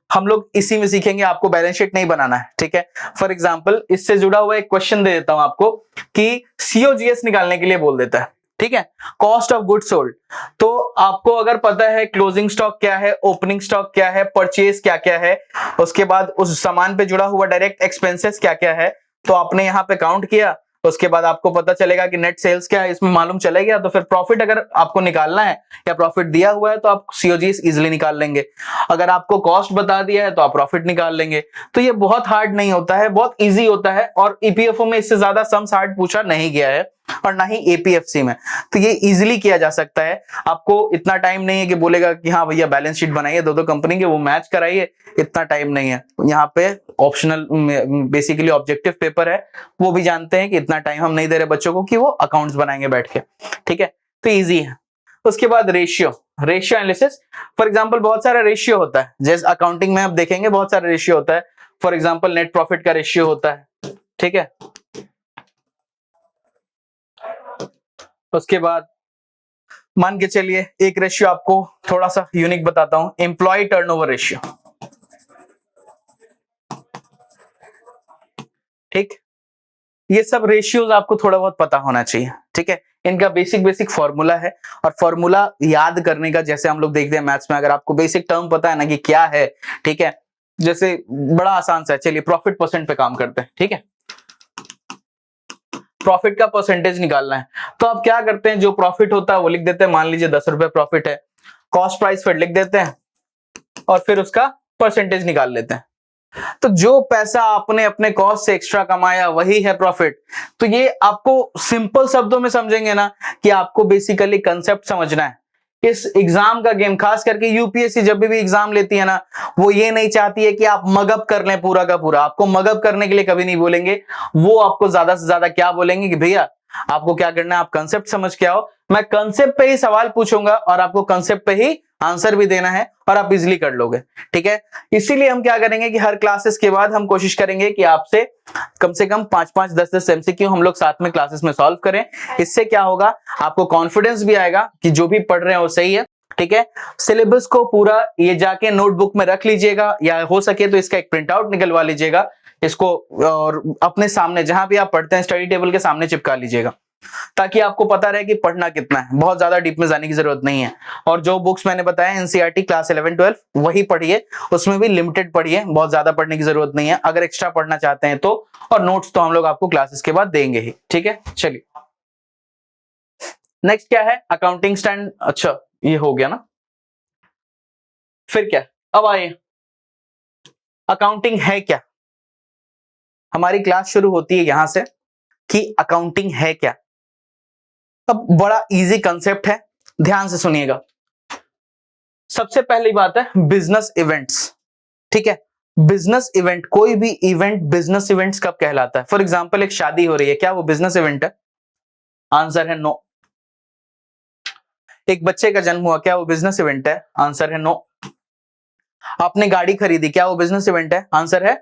हम लोग इसी में सीखेंगे, आपको बैलेंस शीट नहीं बनाना है, ठीक है। फॉर एग्जांपल इससे जुड़ा हुआ एक क्वेश्चन दे देता हूं आपको, कि सीओजीएस निकालने के लिए बोल देता है, ठीक है, कॉस्ट ऑफ गुड्स सोल्ड। तो आपको अगर पता है क्लोजिंग स्टॉक क्या है, ओपनिंग स्टॉक क्या है, परचेज क्या क्या है, उसके बाद उस सामान पे जुड़ा हुआ डायरेक्ट एक्सपेंसेस क्या क्या है, तो आपने यहाँ पे काउंट किया, उसके बाद आपको पता चलेगा कि नेट सेल्स क्या है, इसमें मालूम चले गया। तो फिर प्रॉफिट अगर आपको निकालना है या प्रॉफिट दिया हुआ है, तो आप सीओजीएस इजीली निकाल लेंगे। अगर आपको कॉस्ट बता दिया है तो आप प्रॉफिट निकाल लेंगे। तो ये बहुत हार्ड नहीं होता है, बहुत इजी होता है, और ईपीएफओ में इससे ज्यादा सम्स हार्ड पूछा नहीं गया है। और ना ही एपीएफसी में। तो ये इजीली किया जा सकता है। आपको इतना टाइम नहीं है कि बोलेगा कि हाँ भैया बैलेंस शीट बनाइए दो कंपनी के, वो मैच कराइए, इतना टाइम नहीं है। यहाँ पे ऑप्शनल बेसिकली ऑब्जेक्टिव पेपर है, वो भी जानते हैं कि इतना टाइम हम नहीं दे रहे बच्चों को कि वो अकाउंट्स बनाएंगे बैठ के, ठीक है, तो ईजी है। उसके बाद रेशियो एनालिसिस। फॉर एग्जांपल बहुत सारा रेशियो होता है, जैसे अकाउंटिंग में आप देखेंगे बहुत सारा रेशियो होता है। फॉर एग्जांपल नेट प्रॉफिट का रेशियो होता है, ठीक है। उसके बाद मान के चलिए एक रेशियो आपको थोड़ा सा यूनिक बताता हूं, एम्प्लॉय टर्नओवर रेशियो, ठीक। ये सब रेशियोज आपको थोड़ा बहुत पता होना चाहिए, ठीक है। इनका बेसिक फॉर्मूला है, और फॉर्मूला याद करने का, जैसे हम लोग देखते हैं मैथ्स में, अगर आपको बेसिक टर्म पता है ना कि क्या है, ठीक है, जैसे बड़ा आसान सा है, चलिए प्रॉफिट परसेंट पे काम करते हैं, ठीक है। प्रॉफिट का परसेंटेज निकालना है, तो आप क्या करते हैं, जो प्रॉफिट होता है वो लिख देते हैं, मान लीजिए 10 रुपए प्रॉफिट है, कॉस्ट प्राइस फिर लिख देते हैं, और फिर उसका परसेंटेज निकाल लेते हैं। तो जो पैसा आपने अपने कॉस्ट से एक्स्ट्रा कमाया वही है प्रॉफिट। तो ये आपको सिंपल शब्दों में समझेंगे ना कि आपको बेसिकली कंसेप्ट समझना है। इस एग्जाम का गेम, खास करके यूपीएससी जब भी एग्जाम लेती है ना, वो ये नहीं चाहती है कि आप मगअप कर लें पूरा का पूरा। आपको मगअप करने के लिए कभी नहीं बोलेंगे, वो आपको ज्यादा से ज्यादा क्या बोलेंगे कि भैया आपको क्या करना है, आप कंसेप्ट समझ के आओ, मैं कंसेप्ट पे ही सवाल पूछूंगा और आपको कंसेप्ट पे ही आंसर भी देना है, और आप इजिली कर लोगे, ठीक है। इसीलिए हम क्या करेंगे कि हर क्लासेस के बाद हम कोशिश करेंगे कि आपसे कम से कम 5-5, 10-10 एमसीक्यू हम लोग साथ में क्लासेस में सॉल्व करें। इससे क्या होगा, आपको कॉन्फिडेंस भी आएगा कि जो भी पढ़ रहे हैं वो सही है, ठीक है। सिलेबस को पूरा ये जाके नोटबुक में रख लीजिएगा, या हो सके तो इसका एक प्रिंट आउट निकलवा लीजिएगा इसको, और अपने सामने जहां भी आप पढ़ते हैं स्टडी टेबल के सामने चिपका लीजिएगा, ताकि आपको पता रहे कि पढ़ना कितना है। बहुत ज्यादा डीप में जाने की जरूरत नहीं है। और जो बुक्स मैंने बताया एनसीईआरटी क्लास 11-12 वही पढ़िए, उसमें भी लिमिटेड पढ़िए, बहुत ज्यादा पढ़ने की जरूरत नहीं है। अगर एक्स्ट्रा पढ़ना चाहते हैं तो, और नोट्स तो हम लोग आपको क्लासेस के बाद देंगे ही, ठीक है। चलिए नेक्स्ट क्या है, अकाउंटिंग स्टैंड। अच्छा ये हो गया ना, फिर क्या, अब आइए अकाउंटिंग है क्या। हमारी क्लास शुरू होती है यहां से कि अकाउंटिंग है क्या। अब बड़ा इजी कंसेप्ट है, ध्यान से सुनिएगा। सबसे पहली बात है बिजनेस इवेंट्स, ठीक है। बिजनेस इवेंट, कोई भी इवेंट बिजनेस इवेंट्स कब कहलाता है। फॉर एग्जांपल एक शादी हो रही है, क्या वो बिजनेस इवेंट है? आंसर है नो। एक बच्चे का जन्म हुआ, क्या वो बिजनेस इवेंट है? आंसर है नो। आपने गाड़ी खरीदी, क्या वो बिजनेस इवेंट है? आंसर है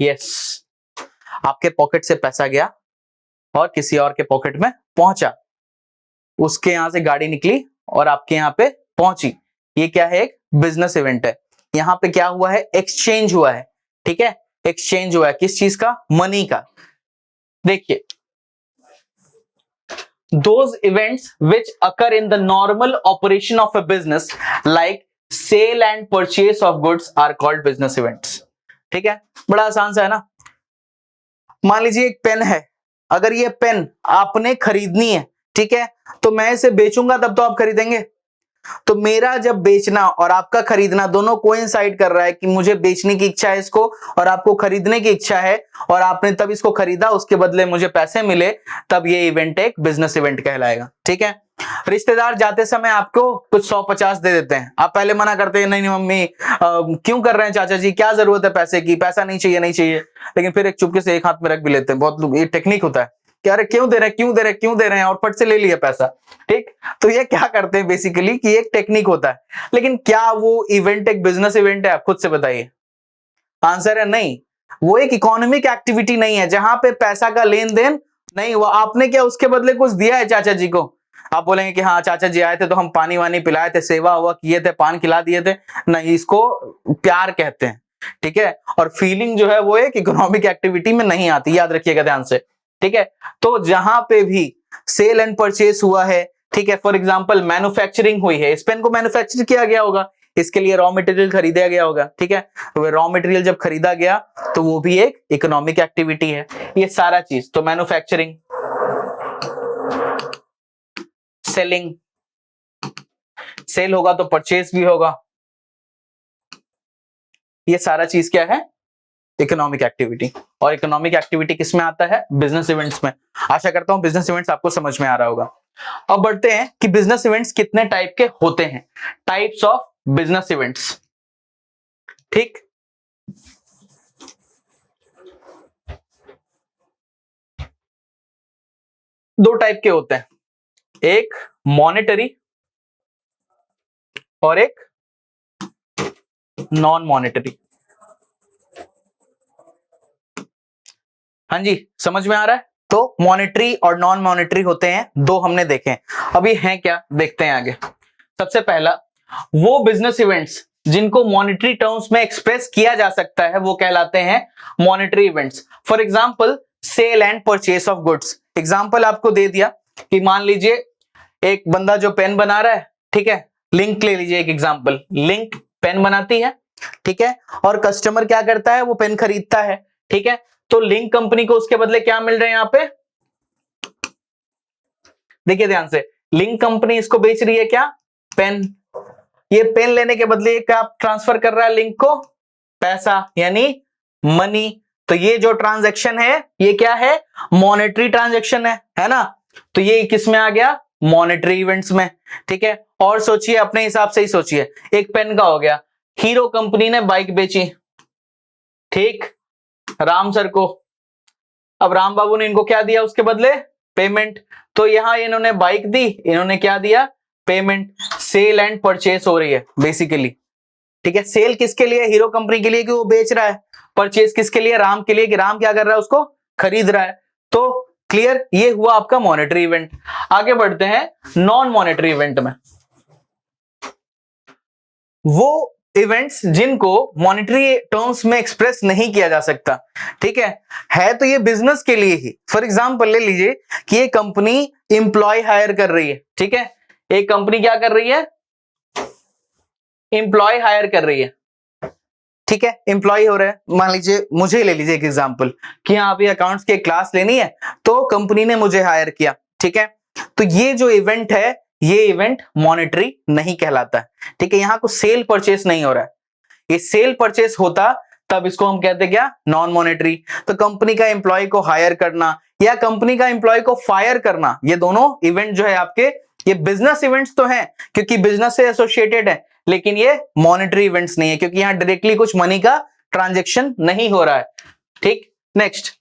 यस। आपके पॉकेट से पैसा गया और किसी और के पॉकेट में पहुंचा, उसके यहां से गाड़ी निकली और आपके यहां पे पहुंची, ये क्या है, एक बिजनेस इवेंट है। यहां पे क्या हुआ है, एक्सचेंज हुआ है, ठीक है। एक्सचेंज हुआ है किस चीज का? मनी का। देखिए those events which occur in the normal operation of a business like sale and purchase of goods are called business events, ठीक है। बड़ा आसान सा है ना। मान लीजिए एक पेन है, अगर ये पेन आपने खरीदनी है, ठीक है, तो मैं इसे बेचूंगा तब तो आप खरीदेंगे। तो मेरा जब बेचना और आपका खरीदना दोनों कोइंसाइड कर रहा है कि मुझे बेचने की इच्छा है इसको और आपको खरीदने की इच्छा है, और आपने तब इसको खरीदा, उसके बदले मुझे पैसे मिले, तब ये इवेंट एक बिजनेस इवेंट कहलाएगा, ठीक है। रिश्तेदार जाते समय आपको कुछ 100-50 दे देते हैं, आप पहले मना करते हैं, नहीं नहीं मम्मी क्यों कर रहे हैं चाचा जी, क्या जरूरत है पैसे की, पैसा नहीं चाहिए नहीं चाहिए, लेकिन फिर एक चुपके से एक हाथ में रख भी लेते हैं। बहुत लोग, ये टेक्निक होता है कि अरे क्यों दे रहे हैं, क्यों दे रहे हैं, क्यों दे रहे हैं, और फट से ले लिया पैसा, ठीक। तो ये क्या करते हैं बेसिकली कि एक टेक्निक होता है। लेकिन क्या वो इवेंट एक बिजनेस इवेंट है? आप खुद से बताइए। आंसर है नहीं। वो एक इकोनॉमिक एक्टिविटी नहीं है जहां पे पैसा का लेन देन नहीं हुआ। आपने क्या उसके बदले कुछ दिया है चाचा जी को? आप बोलेंगे कि हाँ चाचा जी आए थे तो हम पानी वानी पिलाए थे, सेवा हुआ किए थे, पान खिला दिए थे। नहीं, इसको प्यार कहते हैं, ठीक है। और फीलिंग जो है वो एक इकोनॉमिक एक्टिविटी में नहीं आती, याद रखिएगा ध्यान से, ठीक है। तो जहां पे भी सेल एंड परचेस हुआ है, ठीक है, फॉर एग्जांपल मैन्युफैक्चरिंग हुई है, इस पेन को मैन्युफैक्चर किया गया होगा, इसके लिए रॉ मटेरियल खरीदा गया होगा, ठीक है। तो रॉ मटेरियल जब खरीदा गया तो वो भी एक इकोनॉमिक एक्टिविटी है। ये सारा चीज तो मैन्युफैक्चरिंग, सेलिंग, सेल होगा तो परचेस भी होगा, ये सारा चीज क्या है? Economic activity. और इकोनॉमिक एक्टिविटी किसमें आता है? बिजनेस इवेंट्स में। आशा करता हूं बिजनेस इवेंट्स आपको समझ में आ रहा होगा। अब बढ़ते हैं कि बिजनेस इवेंट्स कितने टाइप के होते हैं, टाइप्स ऑफ बिजनेस इवेंट्स। ठीक, दो टाइप के होते हैं, एक मॉनेटरी और एक नॉन मॉनेटरी। हाँ जी, समझ में आ रहा है? तो मॉनेटरी और नॉन मॉनेटरी होते हैं, दो हमने देखे हैं। अब ये हैं क्या, देखते हैं आगे। सबसे पहला, वो बिजनेस इवेंट्स जिनको मॉनेटरी टर्म्स में एक्सप्रेस किया जा सकता है वो कहलाते हैं monetary events. For example sale and purchase of goods. Example आपको दे दिया कि मान लीजिए एक बंदा जो पेन बना रहा है, ठीक है, लिंक ले लीजिए एक एग्जांपल, लिंक पेन बनाती है, ठीक है, और कस्टमर क्या करता है, वो पेन खरीदता है, ठीक है। तो लिंक कंपनी को उसके बदले क्या मिल रहे हैं यहां पे, देखिए ध्यान से, लिंक कंपनी इसको बेच रही है क्या, पेन। ये पेन लेने के बदले क्या ट्रांसफर कर रहा है लिंक को, पैसा, यानी मनी। तो ये जो ट्रांजैक्शन है ये क्या है, मॉनेटरी ट्रांजैक्शन है ना। तो ये किस में आ गया, मॉनेटरी इवेंट्स में, ठीक है। और सोचिए, अपने हिसाब से ही सोचिए, एक पेन का हो गया, हीरो कंपनी ने बाइक बेची, ठीक, राम सर को। अब राम बाबू ने इनको क्या दिया उसके बदले, पेमेंट। तो यहां इन्होंने बाइक दी, इन्होंने क्या दिया, पेमेंट। सेल एंड परचेस हो रही है बेसिकली, ठीक है। सेल किसके लिए, हीरो कंपनी के लिए कि वो बेच रहा है, परचेस किसके लिए, राम के लिए कि राम क्या कर रहा है, उसको खरीद रहा है। तो क्लियर, ये हुआ आपका मॉनेटरी इवेंट। आगे बढ़ते हैं नॉन मॉनेटरी इवेंट में। वो इवेंट्स जिनको मॉनेटरी टर्म्स में एक्सप्रेस नहीं किया जा सकता, ठीक है तो ये बिजनेस के लिए ही। फॉर एग्जांपल ले लीजिए कि ये कंपनी एम्प्लॉय हायर कर रही है, ठीक है, एक कंपनी क्या कर रही है, एम्प्लॉय हायर कर रही है, ठीक है, एम्प्लॉय हो रहा है। मान लीजिए, मुझे ले लीजिए एक एग्जांपल कि हाँ अभी अकाउंट्स की क्लास लेनी है, तो कंपनी ने मुझे हायर किया, ठीक है। तो ये जो इवेंट है, ये इवेंट मॉनेटरी नहीं कहलाता है, ठीक है। यहां को सेल परचेस नहीं हो रहा है, ये सेल परचेस होता तब इसको हम कहते क्या, नॉन मॉनेटरी। तो कंपनी का एम्प्लॉय को हायर करना या कंपनी का एम्प्लॉय को फायर करना, ये दोनों इवेंट जो है आपके, ये बिजनेस इवेंट्स तो हैं क्योंकि बिजनेस से एसोसिएटेड है, लेकिन ये मॉनेटरी इवेंट्स नहीं है क्योंकि यहां डायरेक्टली कुछ मनी का ट्रांजैक्शन नहीं हो रहा है, ठीक। नेक्स्ट,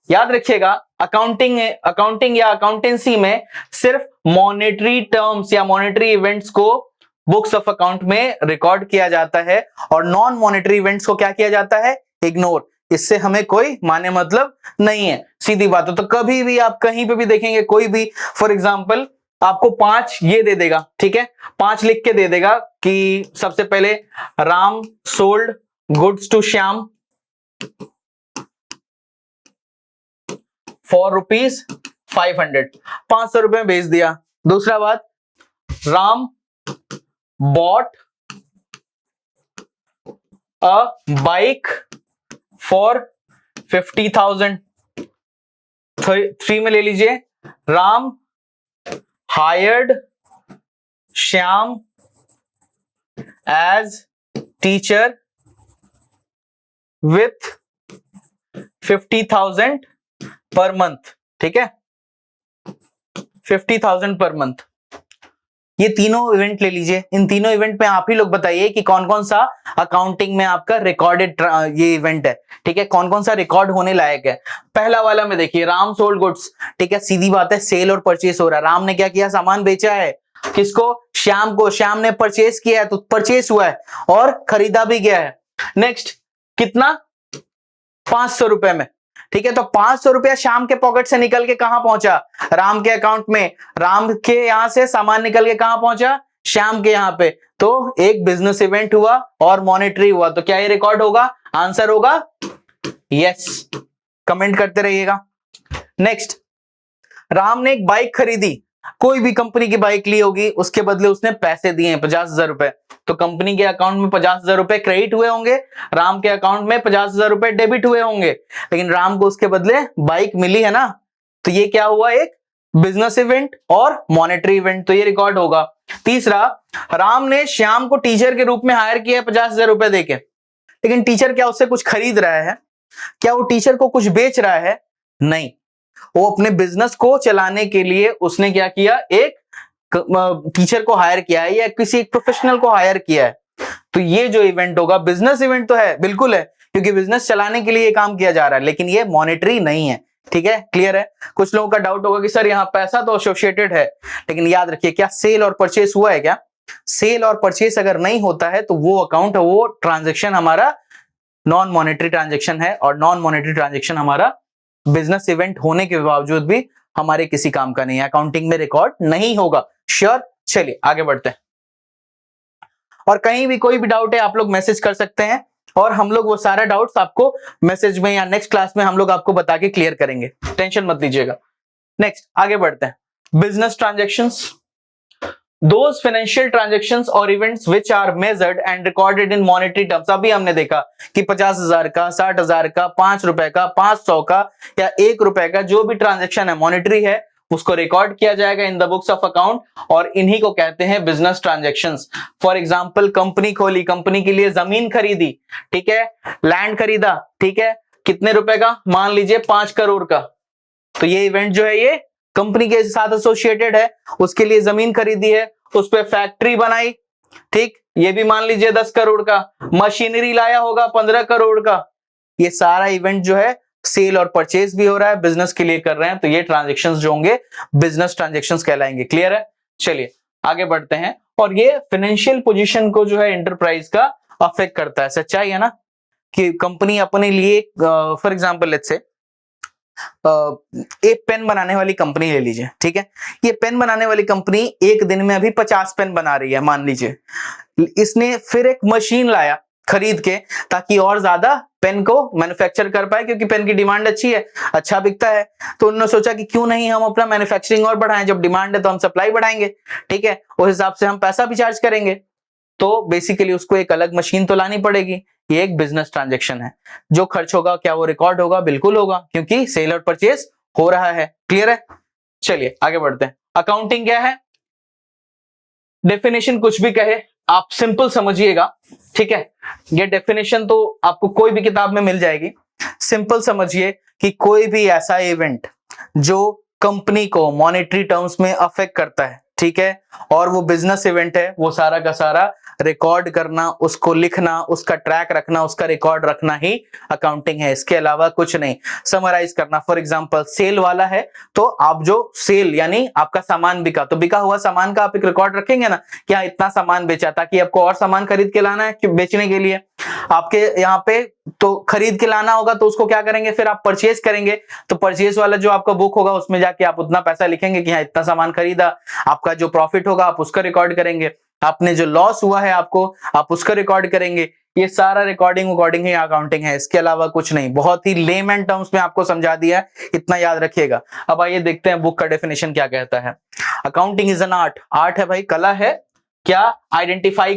याद रखिएगा, अकाउंटिंग या अकाउंटेंसी में सिर्फ मॉनेटरी टर्म्स या मॉनेटरी इवेंट्स को बुक्स ऑफ अकाउंट में रिकॉर्ड किया जाता है और नॉन मॉनेटरी इवेंट्स को क्या किया जाता है, इग्नोर। इससे हमें कोई माने मतलब नहीं है, सीधी बात है। तो कभी भी आप कहीं पे भी देखेंगे, कोई भी, फॉर एग्जांपल आपको 5 ये दे देगा, ठीक है, 5 लिख के दे देगा कि सबसे पहले Ram sold goods to Shyam for ₹500, 500 रुपए में बेच दिया। दूसरा बात, Ram bought a bike for 50,000। 3 में ले लीजिए, Ram hired Shyam as teacher with 50,000 per month, ठीक है, 50,000 पर मंथ। ये तीनों इवेंट ले लीजिए, इन तीनों इवेंट में आप ही लोग बताइए कि कौन कौन सा अकाउंटिंग में आपका रिकॉर्डेड ये इवेंट है, ठीक है, कौन कौन सा रिकॉर्ड होने लायक है। पहला वाला में देखिए, राम सोल्ड गुड्स, ठीक है, सीधी बात है, सेल और परचेस हो रहा है। राम ने क्या किया, सामान बेचा है, किसको, श्याम को, श्याम ने परचेस किया है तो परचेस हुआ है और खरीदा भी गया है। नेक्स्ट, कितना, 500 रुपए में, ठीक है। तो 500 रुपया श्याम के पॉकेट से निकल के कहां पहुंचा, राम के अकाउंट में। राम के यहां से सामान निकल के कहां पहुंचा, श्याम के यहां पे। तो एक बिजनेस इवेंट हुआ और मॉनेटरी हुआ, तो क्या ये रिकॉर्ड होगा, आंसर होगा यस। कमेंट करते रहिएगा। नेक्स्ट, राम ने एक बाइक खरीदी, कोई भी कंपनी की बाइक ली होगी, उसके बदले उसने पैसे दिए हैं 50,000 रुपए। तो कंपनी के अकाउंट में 50,000 रुपए क्रेडिट हुए होंगे, राम के अकाउंट में 50,000 रुपए डेबिट हुए होंगे, लेकिन राम को उसके बदले बाइक मिली है ना। तो ये क्या हुआ, एक बिजनेस इवेंट और मॉनेटरी इवेंट, तो ये रिकॉर्ड होगा। तीसरा, राम ने श्याम को टीचर के रूप में हायर किया 50,000 रुपए देके, लेकिन टीचर क्या उससे कुछ खरीद रहा है, क्या वो टीचर को कुछ बेच रहा है? नहीं, वो अपने बिजनेस को चलाने के लिए उसने क्या किया, एक टीचर को हायर किया है या किसी एक प्रोफेशनल को हायर किया है। तो ये जो इवेंट होगा बिजनेस इवेंट तो है, बिल्कुल है, क्योंकि बिजनेस चलाने के लिए ये काम किया जा रहा है, लेकिन ये मॉनेटरी नहीं है। ठीक है, क्लियर है? कुछ लोगों का डाउट होगा कि सर यहाँ पैसा तो एसोसिएटेड है, लेकिन याद रखिए क्या सेल और परचेस हुआ है क्या? सेल और परचेस अगर नहीं होता है तो वो अकाउंट, वो ट्रांजेक्शन हमारा नॉन मॉनेटरी ट्रांजेक्शन है, और नॉन मॉनेटरी ट्रांजेक्शन हमारा बिजनेस इवेंट होने के बावजूद भी हमारे किसी काम का नहीं है, अकाउंटिंग में रिकॉर्ड नहीं होगा। श्योर? चलिए आगे बढ़ते हैं। और कहीं भी कोई भी डाउट है आप लोग मैसेज कर सकते हैं, और हम लोग वो सारा डाउट्स आपको मैसेज में या नेक्स्ट क्लास में हम लोग आपको बता के क्लियर करेंगे, टेंशन मत लीजिएगा। नेक्स्ट आगे बढ़ते हैं। Business transactions, those financial transactions और events which are measured and recorded in monetary terms. अभी हमने देखा कि 50,000 का, 60,000 का, 5 रुपए का, 500 का या 1 रुपए का जो भी ट्रांजैक्शन है मॉनेटरी है, उसको रिकॉर्ड किया जाएगा इन द बुक्स ऑफ अकाउंट, और इन्हीं को कहते हैं business transactions. For example company खोली, कंपनी के लिए जमीन खरीदी, ठीक है, लैंड खरीदा, ठीक है, कितने रुपए का? मान लीजिए 5 करोड़ का। तो ये इवेंट जो है ये कंपनी के साथ एसोसिएटेड है, उसके लिए जमीन खरीदी है, उस पर फैक्ट्री बनाई, ठीक, ये भी मान लीजिए 10 करोड़ का, मशीनरी लाया होगा 15 करोड़ का। ये सारा इवेंट जो है सेल और परचेज भी हो रहा है, बिजनेस के लिए कर रहे हैं, तो ये ट्रांजैक्शंस जो होंगे बिजनेस ट्रांजैक्शंस कहलाएंगे। क्लियर है? चलिए आगे बढ़ते हैं। और ये फाइनेंशियल पोजीशन को जो है एंटरप्राइज का अफेक्ट करता है। सच्चाई है ना कि कंपनी अपने लिए, फॉर एग्जांपल लेट्स से एक पेन बनाने वाली कंपनी ले लीजिए, ठीक है, ये पेन बनाने वाली कंपनी एक दिन में अभी 50 पेन बना रही है मान लीजिए, इसने फिर एक मशीन लाया खरीद के ताकि और ज्यादा पेन को मैन्युफैक्चर कर पाए, क्योंकि पेन की डिमांड अच्छी है, अच्छा बिकता है, तो उन्होंने सोचा कि क्यों नहीं हम अपना मैन्युफैक्चरिंग और बढ़ाएं, जब डिमांड है तो हम सप्लाई बढ़ाएंगे, ठीक है, उस हिसाब से हम पैसा भी चार्ज करेंगे, तो बेसिकली उसको एक अलग मशीन तो लानी पड़ेगी। ये एक बिजनेस ट्रांजैक्शन है, जो खर्च होगा क्या वो रिकॉर्ड होगा? बिल्कुल होगा, क्योंकि सेल और परचेज हो रहा है। क्लियर है? चलिए आगे बढ़ते हैं। अकाउंटिंग क्या है? डेफिनेशन कुछ भी कहे आप सिंपल समझिएगा, ठीक है, ये डेफिनेशन तो आपको कोई भी किताब में मिल जाएगी। सिंपल समझिए कि कोई भी ऐसा इवेंट जो कंपनी को मॉनेटरी टर्म्स में अफेक्ट करता है, ठीक है, और वो बिजनेस इवेंट है, वो सारा का सारा रिकॉर्ड करना, उसको लिखना, उसका ट्रैक रखना, उसका रिकॉर्ड रखना ही अकाउंटिंग है, इसके अलावा कुछ नहीं। समराइज करना, फॉर एग्जांपल सेल वाला है तो आप जो सेल यानी आपका सामान बिका, तो बिका हुआ सामान का आप एक रिकॉर्ड रखेंगे ना कि हाँ इतना सामान बेचा, ताकि आपको और सामान खरीद के लाना है बेचने के लिए, आपके यहाँ पे तो खरीद के लाना होगा, तो उसको क्या करेंगे फिर आप परचेज करेंगे, तो परचेज वाला जो आपका बुक होगा उसमें जाके आप उतना पैसा लिखेंगे कि हाँ इतना सामान खरीदा, आपका जो प्रॉफिट होगा आप उसका रिकॉर्ड करेंगे, आपने जो लॉस हुआ है आपको आप उसका रिकॉर्ड करेंगे। ये सारा रिकॉर्डिंग ही अकाउंटिंग है, इसके अलावा कुछ नहीं। बहुत ही लेमन टर्म्स में आपको समझा दिया है, इतना याद रखिएगा। अब आइए देखते हैं बुक का डेफिनेशन क्या कहता है। Accounting is an art, art है भाई, कला है। क्या? आइडेंटिफाई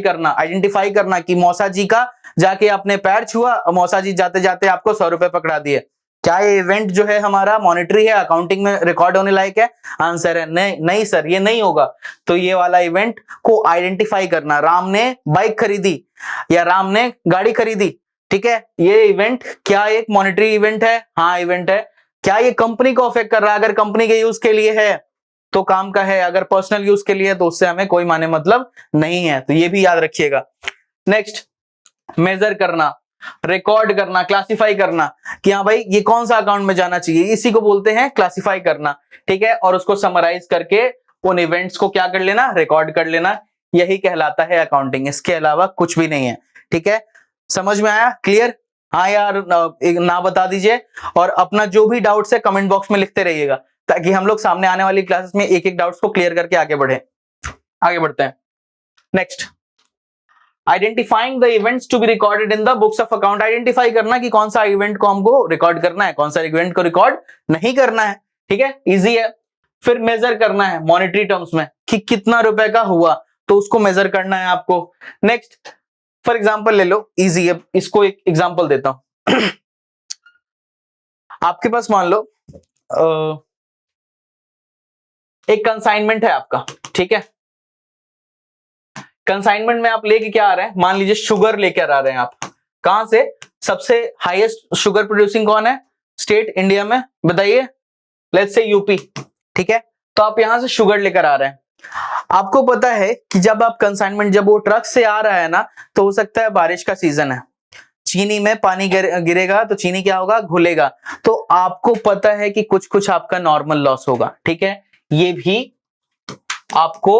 करना कि मौसा जी का जाके आपने पैर छुआ और मौसा जी जाते जाते आपको 100 रुपए पकड़ा दिए। क्या ये इवेंट जो है हमारा मॉनेटरी है, अकाउंटिंग में रिकॉर्ड होने लायक है? आंसर है नहीं सर, ये नहीं होगा। तो ये वाला इवेंट को आइडेंटिफाई करना, राम ने बाइक खरीदी या राम ने गाड़ी खरीदी, ठीक है, ये इवेंट क्या एक मॉनेटरी इवेंट है? हाँ इवेंट है। क्या ये कंपनी को अफेक्ट कर रहा है? अगर कंपनी के यूज के लिए है तो काम का है, अगर पर्सनल यूज के लिए तो उससे हमें कोई माने मतलब नहीं है, तो ये भी याद रखिएगा। नेक्स्ट, मेजर करना, रिकॉर्ड करना, क्लासिफाई करना कि हाँ भाई ये कौन सा अकाउंट में जाना चाहिए, इसी को बोलते हैं क्लासिफाई करना, ठीक है, और उसको समराइज करके उन इवेंट्स को क्या कर लेना, रिकॉर्ड कर लेना, यही कहलाता है अकाउंटिंग, इसके अलावा कुछ भी नहीं है। ठीक है, समझ में आया? क्लियर? हाँ यार ना बता दीजिए, और अपना जो भी डाउट्स है कमेंट बॉक्स में लिखते रहिएगा, ताकि हम लोग सामने आने वाली क्लासेस में एक एक डाउट्स को क्लियर करके आगे बढ़ते हैं। Next, identifying the events to be recorded in the books of account. Identify करना कि कौन सा इवेंट को हमको रिकॉर्ड करना है, कौन सा इवेंट को रिकॉर्ड नहीं करना है। ठीक है, इजी है। फिर मेजर करना है मॉनेटरी टर्म्स में कि कितना रुपए का हुआ, तो उसको मेजर करना है आपको। नेक्स्ट, फॉर एग्जांपल ले लो, इजी है, इसको एक एग्जांपल देता हूं। आपके पास मान लो एक कंसाइनमेंट है आपका, ठीक है, कंसाइनमेंट में आप लेके क्या आ रहे हैं, मान लीजिए शुगर लेकर आ रहे हैं आप, कहां से, सबसे हाईएस्ट शुगर प्रोड्यूसिंग कौन है स्टेट इंडिया में, बताइए? लेट्स से यूपी, ठीक है। तो आप यहां से शुगर लेकर आ रहे हैं। आपको पता है कि जब आप कंसाइनमेंट, जब वो ट्रक से आ रहा है ना, तो हो सकता है बारिश का सीजन है, चीनी में पानी गिरेगा तो चीनी क्या होगा, घुलेगा। तो आपको पता है कि कुछ कुछ आपका नॉर्मल लॉस होगा, ठीक है। ये भी आपको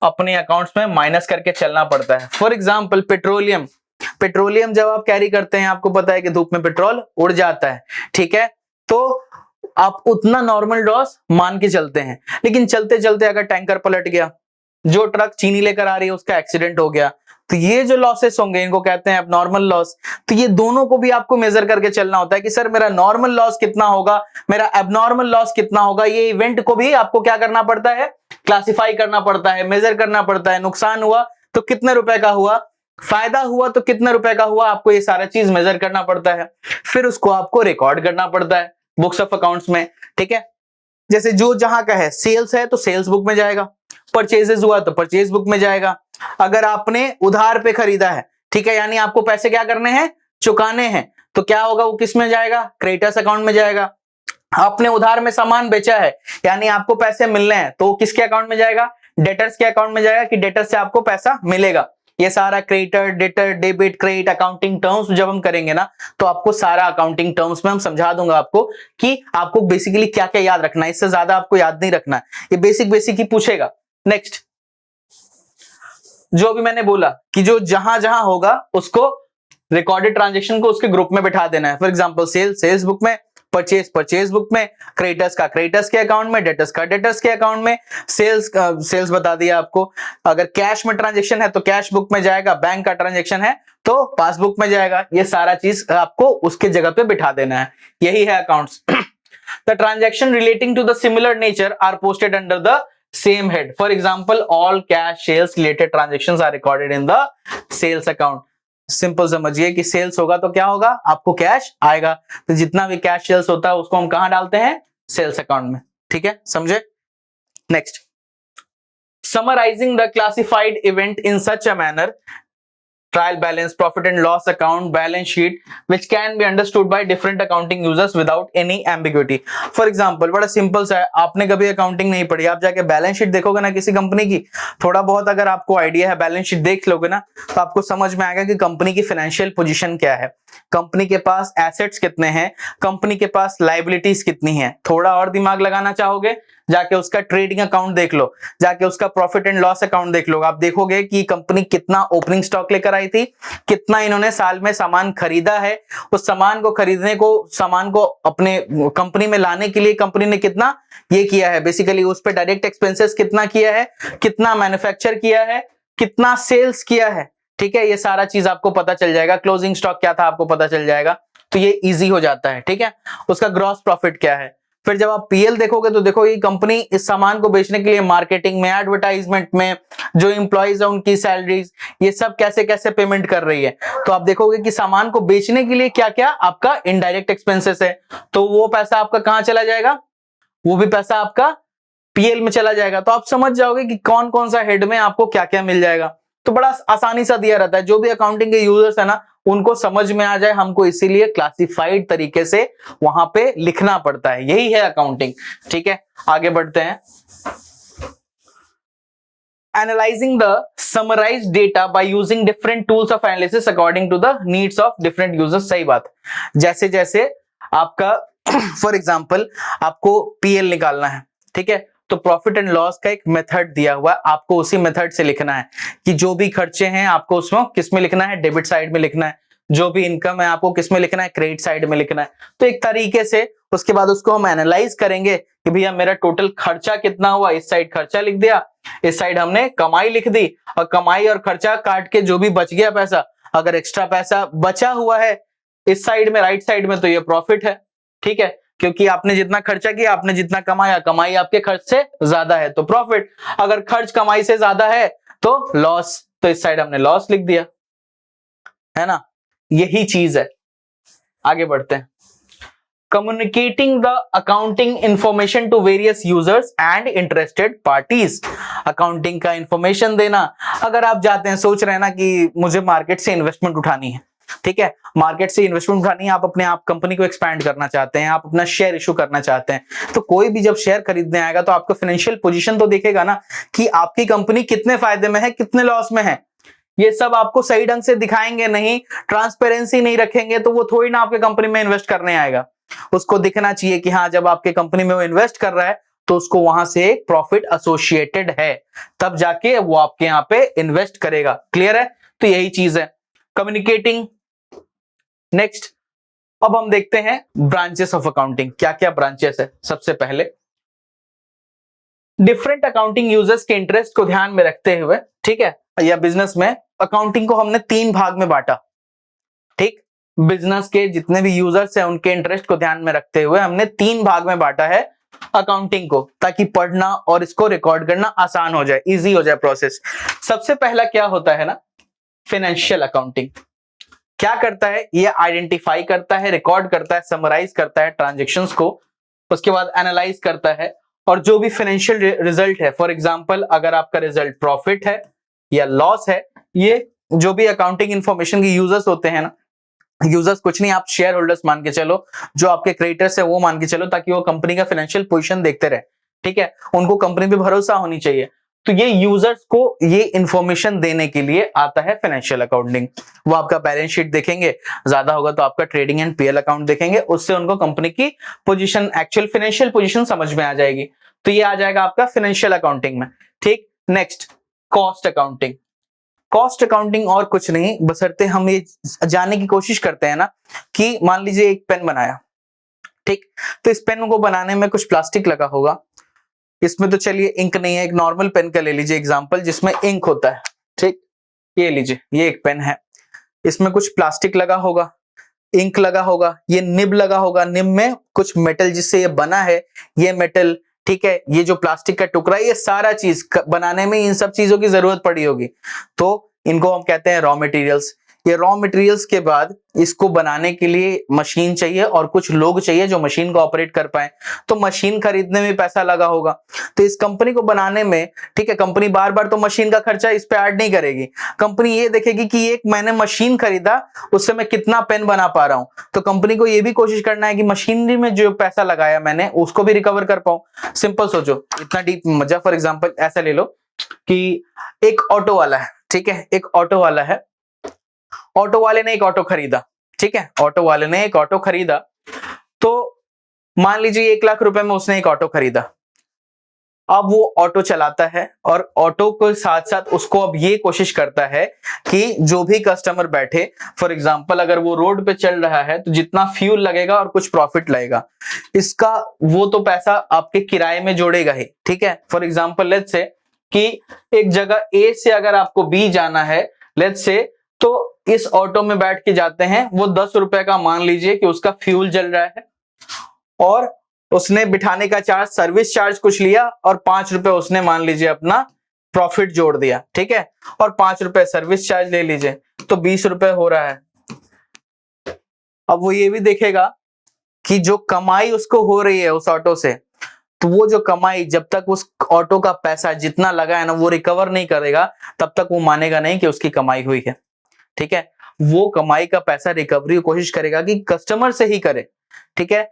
अपने अकाउंट्स में माइनस करके चलना पड़ता है। फॉर एग्जाम्पल पेट्रोलियम, पेट्रोलियम जब आप कैरी करते हैं, आपको पता है कि धूप में पेट्रोल उड़ जाता है, ठीक है। तो आप उतना नॉर्मल लॉस मान के चलते हैं, लेकिन चलते चलते अगर टैंकर पलट गया, जो ट्रक चीनी लेकर आ रही है उसका एक्सीडेंट हो गया, तो ये जो लॉसेस होंगे इनको कहते हैं एबनॉर्मल लॉस। तो ये दोनों को भी आपको मेजर करके चलना होता है कि सर मेरा नॉर्मल लॉस कितना होगा, मेरा एबनॉर्मल लॉस कितना होगा। ये इवेंट को भी आपको क्या करना पड़ता है, क्लासिफाई करना पड़ता है, मेजर करना पड़ता है। नुकसान हुआ तो कितने रुपए का हुआ, फायदा हुआ तो कितने रुपए का हुआ, आपको ये सारा चीज मेजर करना पड़ता है। फिर उसको आपको रिकॉर्ड करना पड़ता है बुक्स ऑफ अकाउंट्स में, ठीक है। जैसे जो जहां का है, सेल्स है तो सेल्स बुक में जाएगा, परचेजेस हुआ तो परचेज बुक में जाएगा। अगर आपने उधार पे खरीदा है, ठीक है, यानी आपको पैसे क्या करने हैं, चुकाने हैं, तो क्या होगा, वो किस में जाएगा, क्रेडिटर्स अकाउंट में जाएगा। आपने उधार में सामान बेचा है, यानी आपको पैसे मिलने हैं, तो किसके अकाउंट में जाएगा, डेटर्स के अकाउंट में जाएगा, कि डेटर्स से आपको पैसा मिलेगा। ये सारा creditor, debtor, debit, credit, accounting terms जब हम करेंगे ना, तो आपको सारा अकाउंटिंग टर्म्स में हम समझा दूंगा आपको कि आपको बेसिकली क्या क्या याद रखना है, इससे ज्यादा आपको याद नहीं रखना है, ये बेसिक बेसिक ही पूछेगा। नेक्स्ट, जो अभी मैंने बोला कि जो जहां जहां होगा उसको रिकॉर्डेड ट्रांजेक्शन को उसके ग्रुप में बिठा देना है। फॉर एग्जांपल सेल्स बुक में, परचेज बुक में, क्रेडिटर्स का क्रेडिटर्स के अकाउंट में, डेटर्स का डेटर्स के अकाउंट में, सेल्स बता दिया आपको। अगर कैश में ट्रांजेक्शन है तो कैश बुक में जाएगा, बैंक का ट्रांजेक्शन है तो पासबुक में जाएगा। ये सारा चीज आपको उसके जगह पे बिठा देना है, यही है accounts. The transaction relating to the similar nature are posted under the same head. For example, all cash sales related transactions are recorded in the sales account. Simple समझिए कि सेल्स होगा तो क्या होगा, आपको कैश आएगा, तो जितना भी कैश सेल्स होता है उसको हम कहां डालते हैं, सेल्स अकाउंट में, ठीक है, समझे। Next, summarising the classified event in such a manner, trial balance, profit and loss account, balance sheet, which can be understood by different accounting users without any ambiguity. For example, बड़ा simple सा है, आपने कभी accounting नहीं पढ़ी, आप जाके balance sheet देखोगे ना किसी कंपनी की, थोड़ा बहुत अगर आपको आइडिया है, बैलेंस शीट देख लोगे ना, तो आपको समझ में आएगा कि कंपनी की फाइनेंशियल पोजीशन क्या है, कंपनी के पास एसेट्स कितने हैं, कंपनी के पास लायबिलिटीज कितनी है। थोड़ा और दिमाग लगाना चाहोगे, जाके उसका ट्रेडिंग अकाउंट देख लो, जाके उसका प्रॉफिट एंड लॉस अकाउंट देख लो, आप देखोगे कि कंपनी कितना ओपनिंग स्टॉक लेकर आई थी, कितना इन्होंने साल में सामान खरीदा है, उस सामान को खरीदने को, सामान को अपने कंपनी में लाने के लिए कंपनी ने कितना ये किया है, बेसिकली उस पर डायरेक्ट एक्सपेंसेस कितना किया है, कितना मैन्युफैक्चर किया है, कितना सेल्स किया है, ठीक है। ये सारा चीज आपको पता चल जाएगा, क्लोजिंग स्टॉक क्या था आपको पता चल जाएगा, तो ये इजी हो जाता है, ठीक है। उसका ग्रॉस प्रॉफिट क्या है, फिर जब आप पीएल देखोगे तो देखो ये कंपनी इस सामान को बेचने के लिए मार्केटिंग में, एडवर्टाइजमेंट में, जो एम्प्लॉइज है उनकी सैलरीज, ये सब कैसे कैसे पेमेंट कर रही है। तो आप देखोगे कि सामान को बेचने के लिए क्या क्या आपका इनडायरेक्ट एक्सपेंसेस है, तो वो पैसा आपका कहां चला जाएगा, वो भी पैसा आपका पीएल में चला जाएगा। तो आप समझ जाओगे कि कौन कौन सा हेड में आपको क्या क्या मिल जाएगा। तो बड़ा आसानी सा दिया रहता है, जो भी अकाउंटिंग के यूजर्स है ना, उनको समझ में आ जाए, हमको इसीलिए क्लासिफाइड तरीके से वहां पे लिखना पड़ता है, यही है अकाउंटिंग, ठीक है। आगे बढ़ते हैं। Analyzing the summarized data by using different tools of analysis according to the needs of different users। सही बात, जैसे जैसे आपका फॉर एग्जाम्पल आपको पीएल निकालना है, ठीक है, तो प्रॉफिट एंड लॉस का एक मेथड दिया हुआ है, आपको उसी मेथड से लिखना है कि जो भी खर्चे हैं आपको उसमें किस में लिखना है, डेबिट साइड में लिखना है, जो भी इनकम है आपको किस में लिखना है, क्रेडिट साइड में लिखना है। तो एक तरीके से उसके बाद उसको हम एनालाइज करेंगे कि भैया मेरा टोटल खर्चा कितना हुआ, इस साइड खर्चा लिख दिया, इस साइड हमने कमाई लिख दी, और कमाई और खर्चा काट के जो भी बच गया पैसा, अगर एक्स्ट्रा पैसा बचा हुआ है इस साइड में, राइट साइड में, तो ये प्रॉफिट है, ठीक है, क्योंकि आपने जितना खर्चा किया, आपने जितना कमाया, कमाई आपके खर्च से ज्यादा है तो प्रॉफिट, अगर खर्च कमाई से ज्यादा है तो लॉस, तो इस साइड हमने लॉस लिख दिया, है ना, यही चीज है। आगे बढ़ते हैं। Communicating the accounting information to various users and interested parties। Accounting का इंफॉर्मेशन देना, अगर आप जाते हैं, सोच रहे हैं ना कि मुझे मार्केट से इन्वेस्टमेंट उठानी है, ठीक है, मार्केट से इन्वेस्टमेंट उठानी है, आप अपने आप कंपनी को एक्सपैंड करना चाहते हैं, आप अपना शेयर इशू करना चाहते हैं, तो कोई भी जब शेयर खरीदने आएगा तो आपका फाइनेंशियल पोजीशन तो देखेगा ना कि आपकी कंपनी कितने फायदे में है, कितने लॉस में है। ये सब आपको सही ढंग से दिखाएंगे नहीं, ट्रांसपेरेंसी नहीं रखेंगे, तो वो थोड़ी ना आपके कंपनी में इन्वेस्ट करने आएगा। उसको दिखना चाहिए कि हाँ, जब आपके कंपनी में वो इन्वेस्ट कर रहा है तो उसको वहां से एक प्रॉफिट एसोसिएटेड है, तब जाके वो आपके यहाँ पे इन्वेस्ट करेगा। क्लियर है? तो यही चीज है कम्युनिकेटिंग। नेक्स्ट, अब हम देखते हैं ब्रांचेस ऑफ अकाउंटिंग। क्या क्या ब्रांचेस है? सबसे पहले डिफरेंट अकाउंटिंग यूजर्स के इंटरेस्ट को ध्यान में रखते हुए, ठीक है, या बिजनेस में अकाउंटिंग को हमने 3 भाग में बांटा। ठीक, बिजनेस के जितने भी यूजर्स हैं उनके इंटरेस्ट को ध्यान में रखते हुए हमने 3 भाग में बांटा है अकाउंटिंग को, ताकि पढ़ना और इसको रिकॉर्ड करना आसान हो जाए, इजी हो जाए प्रोसेस। सबसे पहला क्या होता है ना, फाइनेंशियल अकाउंटिंग। क्या करता है? ये आइडेंटिफाई करता है, रिकॉर्ड करता है, समराइज करता है ट्रांजैक्शंस को, उसके बाद एनालाइज करता है, और जो भी फाइनेंशियल रिजल्ट है, फॉर एग्जांपल अगर आपका रिजल्ट प्रॉफिट है या लॉस है, ये जो भी अकाउंटिंग इंफॉर्मेशन के यूजर्स होते हैं ना, यूजर्स कुछ नहीं, आप शेयर होल्डर्स मान के चलो, जो आपके क्रेडिटर्स है वो मान के चलो, ताकि वो कंपनी का फाइनेंशियल पोजीशन देखते रहे। ठीक है, उनको कंपनी पे भरोसा होनी चाहिए। तो ये यूजर्स को ये इंफॉर्मेशन देने के लिए आता है फाइनेंशियल अकाउंटिंग। वो आपका बैलेंस शीट देखेंगे, ज्यादा होगा तो आपका ट्रेडिंग एंड पीएल अकाउंट देखेंगे, उससे उनको कंपनी की पोजीशन, एक्चुअल फाइनेंशियल पोजीशन समझ में आ जाएगी। तो ये आ जाएगा आपका फाइनेंशियल अकाउंटिंग में। ठीक, next cost accounting. Cost accounting और कुछ नहीं, बशर्ते हम ये जानने की कोशिश करते हैं ना कि मान लीजिए एक पेन बनाया, ठीक, तो इस पेन को बनाने में कुछ प्लास्टिक लगा होगा, इसमें तो चलिए इंक नहीं है, एक नॉर्मल पेन का ले लीजिए एग्जांपल जिसमें इंक होता है। ठीक, ये लीजिए, ये एक पेन है, इसमें कुछ प्लास्टिक लगा होगा, इंक लगा होगा, ये निब लगा होगा, निब में कुछ मेटल जिससे ये बना है, ये मेटल, ठीक है, ये जो प्लास्टिक का टुकड़ा है, ये सारा चीज बनाने में इन सब चीजों की जरूरत पड़ी होगी, तो इनको हम कहते हैं रॉ मटेरियल्स। ये रॉ मटेरियल्स के बाद इसको बनाने के लिए मशीन चाहिए और कुछ लोग चाहिए जो मशीन को ऑपरेट कर पाए, तो मशीन खरीदने में पैसा लगा होगा। तो इस कंपनी को बनाने में, ठीक है, कंपनी बार बार तो मशीन का खर्चा इस पे ऐड नहीं करेगी, कंपनी ये देखेगी कि एक मैंने मशीन खरीदा, उससे मैं कितना पेन बना पा रहा हूं, तो कंपनी को ये भी कोशिश करना है कि मशीनरी में जो पैसा लगाया मैंने उसको भी रिकवर कर पाऊं। सिंपल सोचो, इतना डीप मजा। फॉर एग्जाम्पल ऐसा ले लो कि एक ऑटो वाला है, ठीक है, एक ऑटो वाला है, ऑटो वाले ने एक ऑटो खरीदा, ठीक है, ऑटो वाले ने एक ऑटो खरीदा, तो मान लीजिए 1 लाख रुपए में उसने एक ऑटो खरीदा। अब वो ऑटो चलाता है और ऑटो के साथ साथ उसको अब ये कोशिश करता है कि जो भी कस्टमर बैठे, फॉर एग्जांपल अगर वो रोड पे चल रहा है तो जितना फ्यूल लगेगा और कुछ प्रॉफिट लगेगा, इसका वो तो पैसा आपके किराए में जोड़ेगा ही। ठीक है, फॉर एग्जांपल लेट्स से कि एक जगह ए से अगर आपको बी जाना है, लेट्स से, तो इस ऑटो में बैठ के जाते हैं, वो 10 रुपए का मान लीजिए कि उसका फ्यूल जल रहा है, और उसने बिठाने का चार्ज, सर्विस चार्ज कुछ लिया, और 5 रुपए उसने मान लीजिए अपना प्रॉफिट जोड़ दिया। ठीक है, और 5 रुपए सर्विस चार्ज ले लीजिए, तो 20 रुपए हो रहा है। अब वो ये भी देखेगा कि जो कमाई उसको हो रही है उस ऑटो से, तो वो जो कमाई, जब तक उस ऑटो का पैसा जितना लगा है ना वो रिकवर नहीं करेगा, तब तक वो मानेगा नहीं कि उसकी कमाई हुई है। ठीक है, वो कमाई का पैसा रिकवरी की कोशिश करेगा कि कस्टमर से ही करे। ठीक है,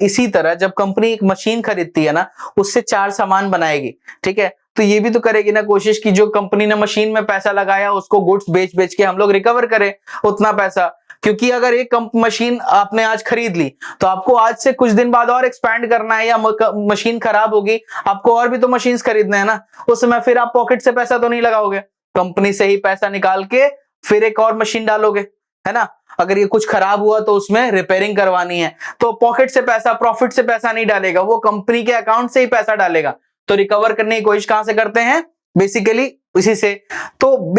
इसी तरह जब कंपनी एक मशीन खरीदती है ना, उससे 4 सामान बनाएगी, ठीक है, तो ये भी तो करेगी ना कोशिश कि जो कंपनी ने मशीन में पैसा लगाया उसको गुड्स बेच बेच के हम लोग रिकवर करें उतना पैसा। क्योंकि अगर एक मशीन आपने आज खरीद ली तो आपको आज से कुछ दिन बाद और एक्सपैंड करना है, या मशीन खराब होगी, आपको और भी तो मशीन खरीदना है ना, उस समय फिर आप पॉकेट से पैसा तो नहीं लगाओगे, कंपनी से ही पैसा निकाल के फिर एक और मशीन डालोगे, है ना। अगर ये कुछ खराब हुआ तो उसमें रिपेयरिंग करवानी है, तो पॉकेट से पैसा, प्रॉफिट से पैसा नहीं डालेगा, वो कंपनी के अकाउंट से ही पैसा डालेगा। तो रिकवर करने की कोशिश कहां से करते हैं? बेसिकली इसी से। तो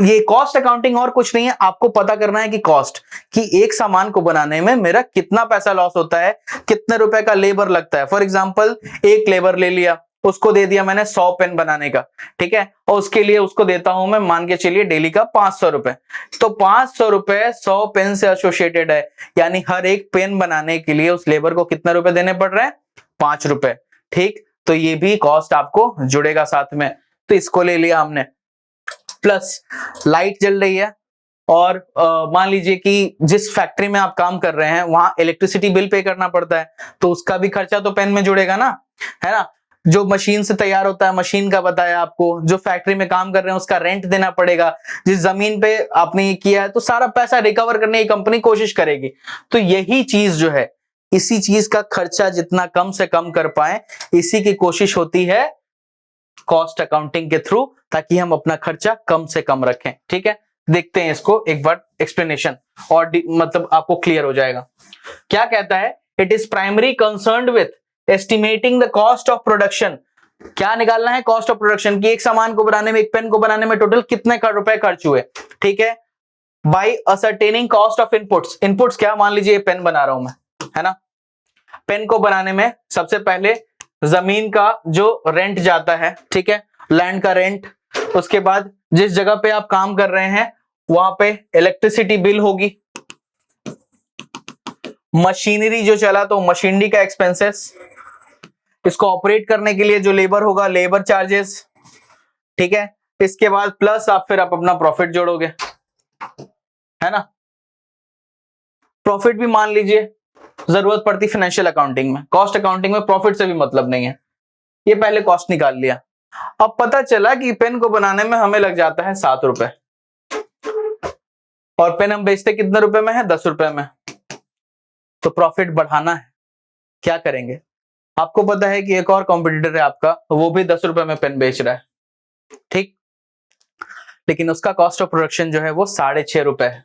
ये कॉस्ट अकाउंटिंग और कुछ नहीं है, आपको पता करना है कि कॉस्ट, कि एक सामान को बनाने में मेरा कितना पैसा लॉस होता है, कितने रुपए का लेबर लगता है। फॉर एग्जांपल एक लेबर ले लिया, उसको दे दिया मैंने 100 पेन बनाने का, ठीक है, और उसके लिए उसको देता हूं मैं, मान के चलिए डेली का 500 रुपए। तो 500 रुपए 100 पेन से एसोसिएटेड है, यानी हर एक पेन बनाने के लिए उस लेबर को कितने रुपए देने पड़ रहे हैं? 5 रुपए। ठीक, तो ये भी कॉस्ट आपको जुड़ेगा साथ में, तो इसको ले लिया हमने। प्लस लाइट जल रही है और मान लीजिए कि जिस फैक्ट्री में आप काम कर रहे हैं वहां इलेक्ट्रिसिटी बिल पे करना पड़ता है, तो उसका भी खर्चा तो पेन में जुड़ेगा ना, है ना। जो मशीन से तैयार होता है, मशीन का बताया आपको, जो फैक्ट्री में काम कर रहे हैं उसका रेंट देना पड़ेगा, जिस जमीन पे आपने ये किया है तो सारा पैसा रिकवर करने की कंपनी कोशिश करेगी। तो यही चीज जो है, इसी चीज का खर्चा जितना कम से कम कर पाए, इसी की कोशिश होती है कॉस्ट अकाउंटिंग के थ्रू, ताकि हम अपना खर्चा कम से कम रखें। ठीक है, देखते हैं इसको एक बार एक्सप्लेनेशन, और मतलब आपको क्लियर हो जाएगा। क्या कहता है, it is primary concerned with estimating the cost of production. क्या निकालना है, कॉस्ट ऑफ प्रोडक्शन की, एक सामान को बनाने में, एक पेन को बनाने में टोटल कितने रुपए खर्च हुए। ठीक है, by ascertaining cost of inputs. Inputs क्या, मान लीजिए पेन बना रहा हूं मैं, है ना। पेन को बनाने में सबसे पहले जमीन का जो रेंट जाता है, ठीक है, लैंड का रेंट, उसके बाद जिस जगह पे आप काम कर रहे हैं वहां पे इलेक्ट्रिसिटी बिल होगी, मशीनरी जो चला तो मशीनरी का एक्सपेंसेस, इसको ऑपरेट करने के लिए जो लेबर होगा लेबर चार्जेस, ठीक है, इसके बाद प्लस आप फिर आप अपना प्रॉफिट जोड़ोगे, है ना। प्रॉफिट भी मान लीजिए जरूरत पड़ती फाइनेंशियल अकाउंटिंग में, कॉस्ट अकाउंटिंग में प्रॉफिट से भी मतलब नहीं है। ये पहले कॉस्ट निकाल लिया, अब पता चला कि पेन को बनाने में हमें लग जाता है 7 रुपए, और पेन हम बेचते कितने रुपए में है, 10 रुपए में। तो प्रॉफिट बढ़ाना है, क्या करेंगे। आपको पता है कि एक और कॉम्पिटिटर है आपका, वो भी 10 रुपए में पेन बेच रहा है, ठीक, लेकिन उसका कॉस्ट ऑफ प्रोडक्शन जो है वो 6.5 रुपए है।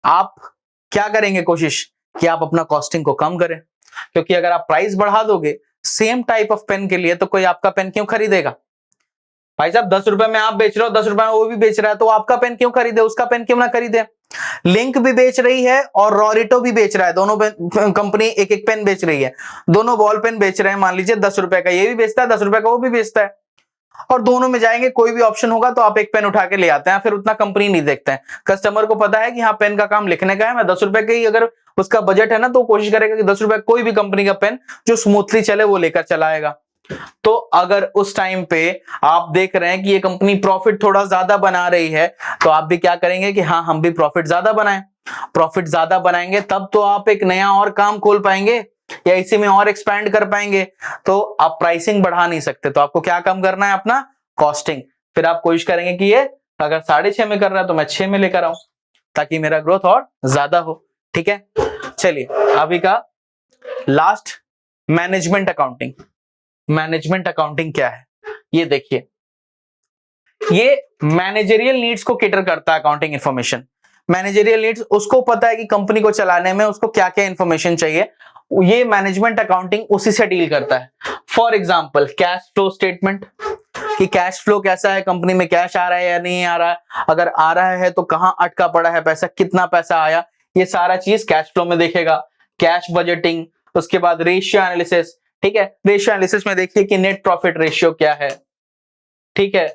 आप क्या करेंगे, कोशिश कि आप अपना कॉस्टिंग को कम करें, क्योंकि अगर आप प्राइस बढ़ा दोगे सेम टाइप ऑफ पेन के लिए तो कोई आपका पेन क्यों खरीदेगा। भाई साहब 10 रुपए में आप बेच रहे हो, 10 रुपए में वो भी बेच रहा है, तो आपका पेन क्यों खरीदे, उसका पेन क्यों ना खरीदे। लिंक भी बेच रही है और रॉरिटो भी बेच रहा है, दोनों कंपनी एक एक पेन बेच रही है, दोनों बॉल पेन बेच रहे हैं, मान लीजिए 10 रुपए का ये भी बेचता है, 10 रुपए का वो भी बेचता है, और दोनों में जाएंगे, कोई भी ऑप्शन होगा तो आप एक पेन उठा के ले आते हैं, फिर उतना कंपनी नहीं देखते हैं। कस्टमर को पता है कि हाँ पेन का काम लिखने का है, मैं 10 रुपए की अगर उसका बजट है ना तो कोशिश करेगा कि 10 रुपए कोई भी कंपनी का पेन जो स्मूथली चले वो लेकर चलाएगा। तो अगर उस टाइम पे आप देख रहे हैं कि ये कंपनी प्रॉफिट थोड़ा ज्यादा बना रही है, तो आप भी क्या करेंगे कि हाँ हम भी प्रॉफिट ज्यादा बनाएं। प्रॉफिट ज्यादा बनाएंगे तब तो आप एक नया और काम खोल पाएंगे या इसी में और एक्सपैंड कर पाएंगे। तो आप प्राइसिंग बढ़ा नहीं सकते, तो आपको क्या कम करना है, अपना कॉस्टिंग। फिर आप कोशिश करेंगे कि ये अगर 6.5 में कर रहा है तो मैं 6 में लेकर आऊं, ताकि मेरा ग्रोथ और ज्यादा हो। ठीक है, चलिए अभी का last, management accounting. Management accounting क्या है ये देखिए, ये मैनेजरियल नीड्स को कैटर करता है अकाउंटिंग इंफॉर्मेशन। मैनेजरियल नीड्स, उसको पता है कि कंपनी को चलाने में उसको क्या क्या इंफॉर्मेशन चाहिए, ये मैनेजमेंट अकाउंटिंग उसी से डील करता है। For example cash flow statement, कि कैश फ्लो कैसा है, कंपनी में कैश आ रहा है या नहीं आ रहा है, अगर आ रहा है तो कहां अटका पड़ा है पैसा, कितना पैसा आया, ये सारा चीज कैश फ्लो में देखेगा। कैश बजटिंग, उसके बाद रेशियो एनालिसिस, ठीक है, रेशियो एनालिसिस में देखिए कि नेट प्रॉफिट रेशियो क्या है, ठीक है,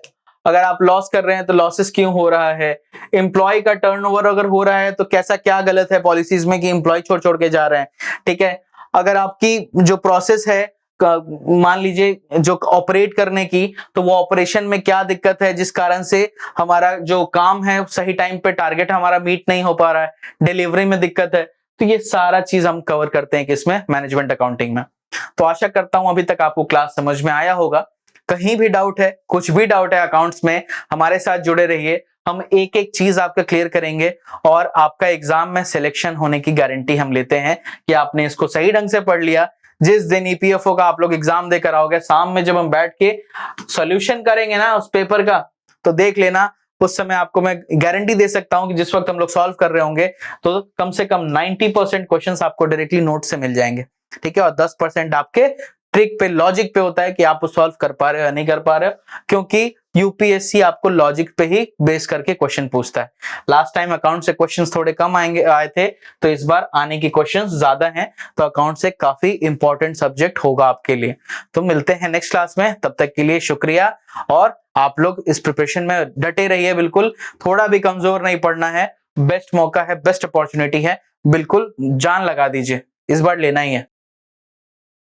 अगर आप लॉस कर रहे हैं तो लॉसेस क्यों हो रहा है, एम्प्लॉय का टर्नओवर अगर हो रहा है तो कैसा क्या गलत है पॉलिसीज में कि एम्प्लॉय छोड़ छोड़ के जा रहे हैं, ठीक है, अगर आपकी जो प्रोसेस है मान लीजिए जो ऑपरेट करने की, तो वो ऑपरेशन में क्या दिक्कत है जिस कारण से हमारा जो काम है सही टाइम पे टारगेट हमारा मीट नहीं हो पा रहा है, डिलीवरी में दिक्कत है, तो ये सारा चीज हम कवर करते हैं किसमें, मैनेजमेंट अकाउंटिंग में। तो आशा करता हूं अभी तक आपको क्लास समझ में आया होगा। कहीं भी डाउट है, कुछ भी डाउट है अकाउंट्स में, हमारे साथ जुड़े रहिए, हम एक एक चीज आपका क्लियर करेंगे और आपका एग्जाम में सिलेक्शन होने की गारंटी हम लेते हैं कि आपने इसको सही ढंग से पढ़ लिया। जिस दिन ईपीएफओ का आप लोग एग्जाम देकर आओगे, शाम में जब हम बैठ के सॉल्यूशन करेंगे ना उस पेपर का, तो देख लेना उस समय आपको मैं गारंटी दे सकता हूं कि जिस वक्त हम लोग सॉल्व कर रहे होंगे तो कम से कम 90% क्वेश्चंस आपको डायरेक्टली नोट से मिल जाएंगे, ठीक है, और 10% आपके ट्रिक पे, लॉजिक पे होता है कि आप सॉल्व कर पा रहे हो या नहीं कर पा रहे हो, क्योंकि यूपीएससी आपको लॉजिक पे ही बेस करके क्वेश्चन पूछता है। लास्ट टाइम अकाउंट से क्वेश्चंस थोड़े कम आए थे, तो इस बार आने की क्वेश्चंस ज्यादा हैं, तो अकाउंट से काफी इंपॉर्टेंट सब्जेक्ट होगा आपके लिए। तो मिलते हैं नेक्स्ट क्लास में, तब तक के लिए शुक्रिया, और आप लोग इस प्रिपरेशन में डटे रहिए, बिल्कुल थोड़ा भी कमजोर नहीं पड़ना है, बेस्ट मौका है, बेस्ट अपॉर्चुनिटी है, बिल्कुल जान लगा दीजिए, इस बार लेना ही है।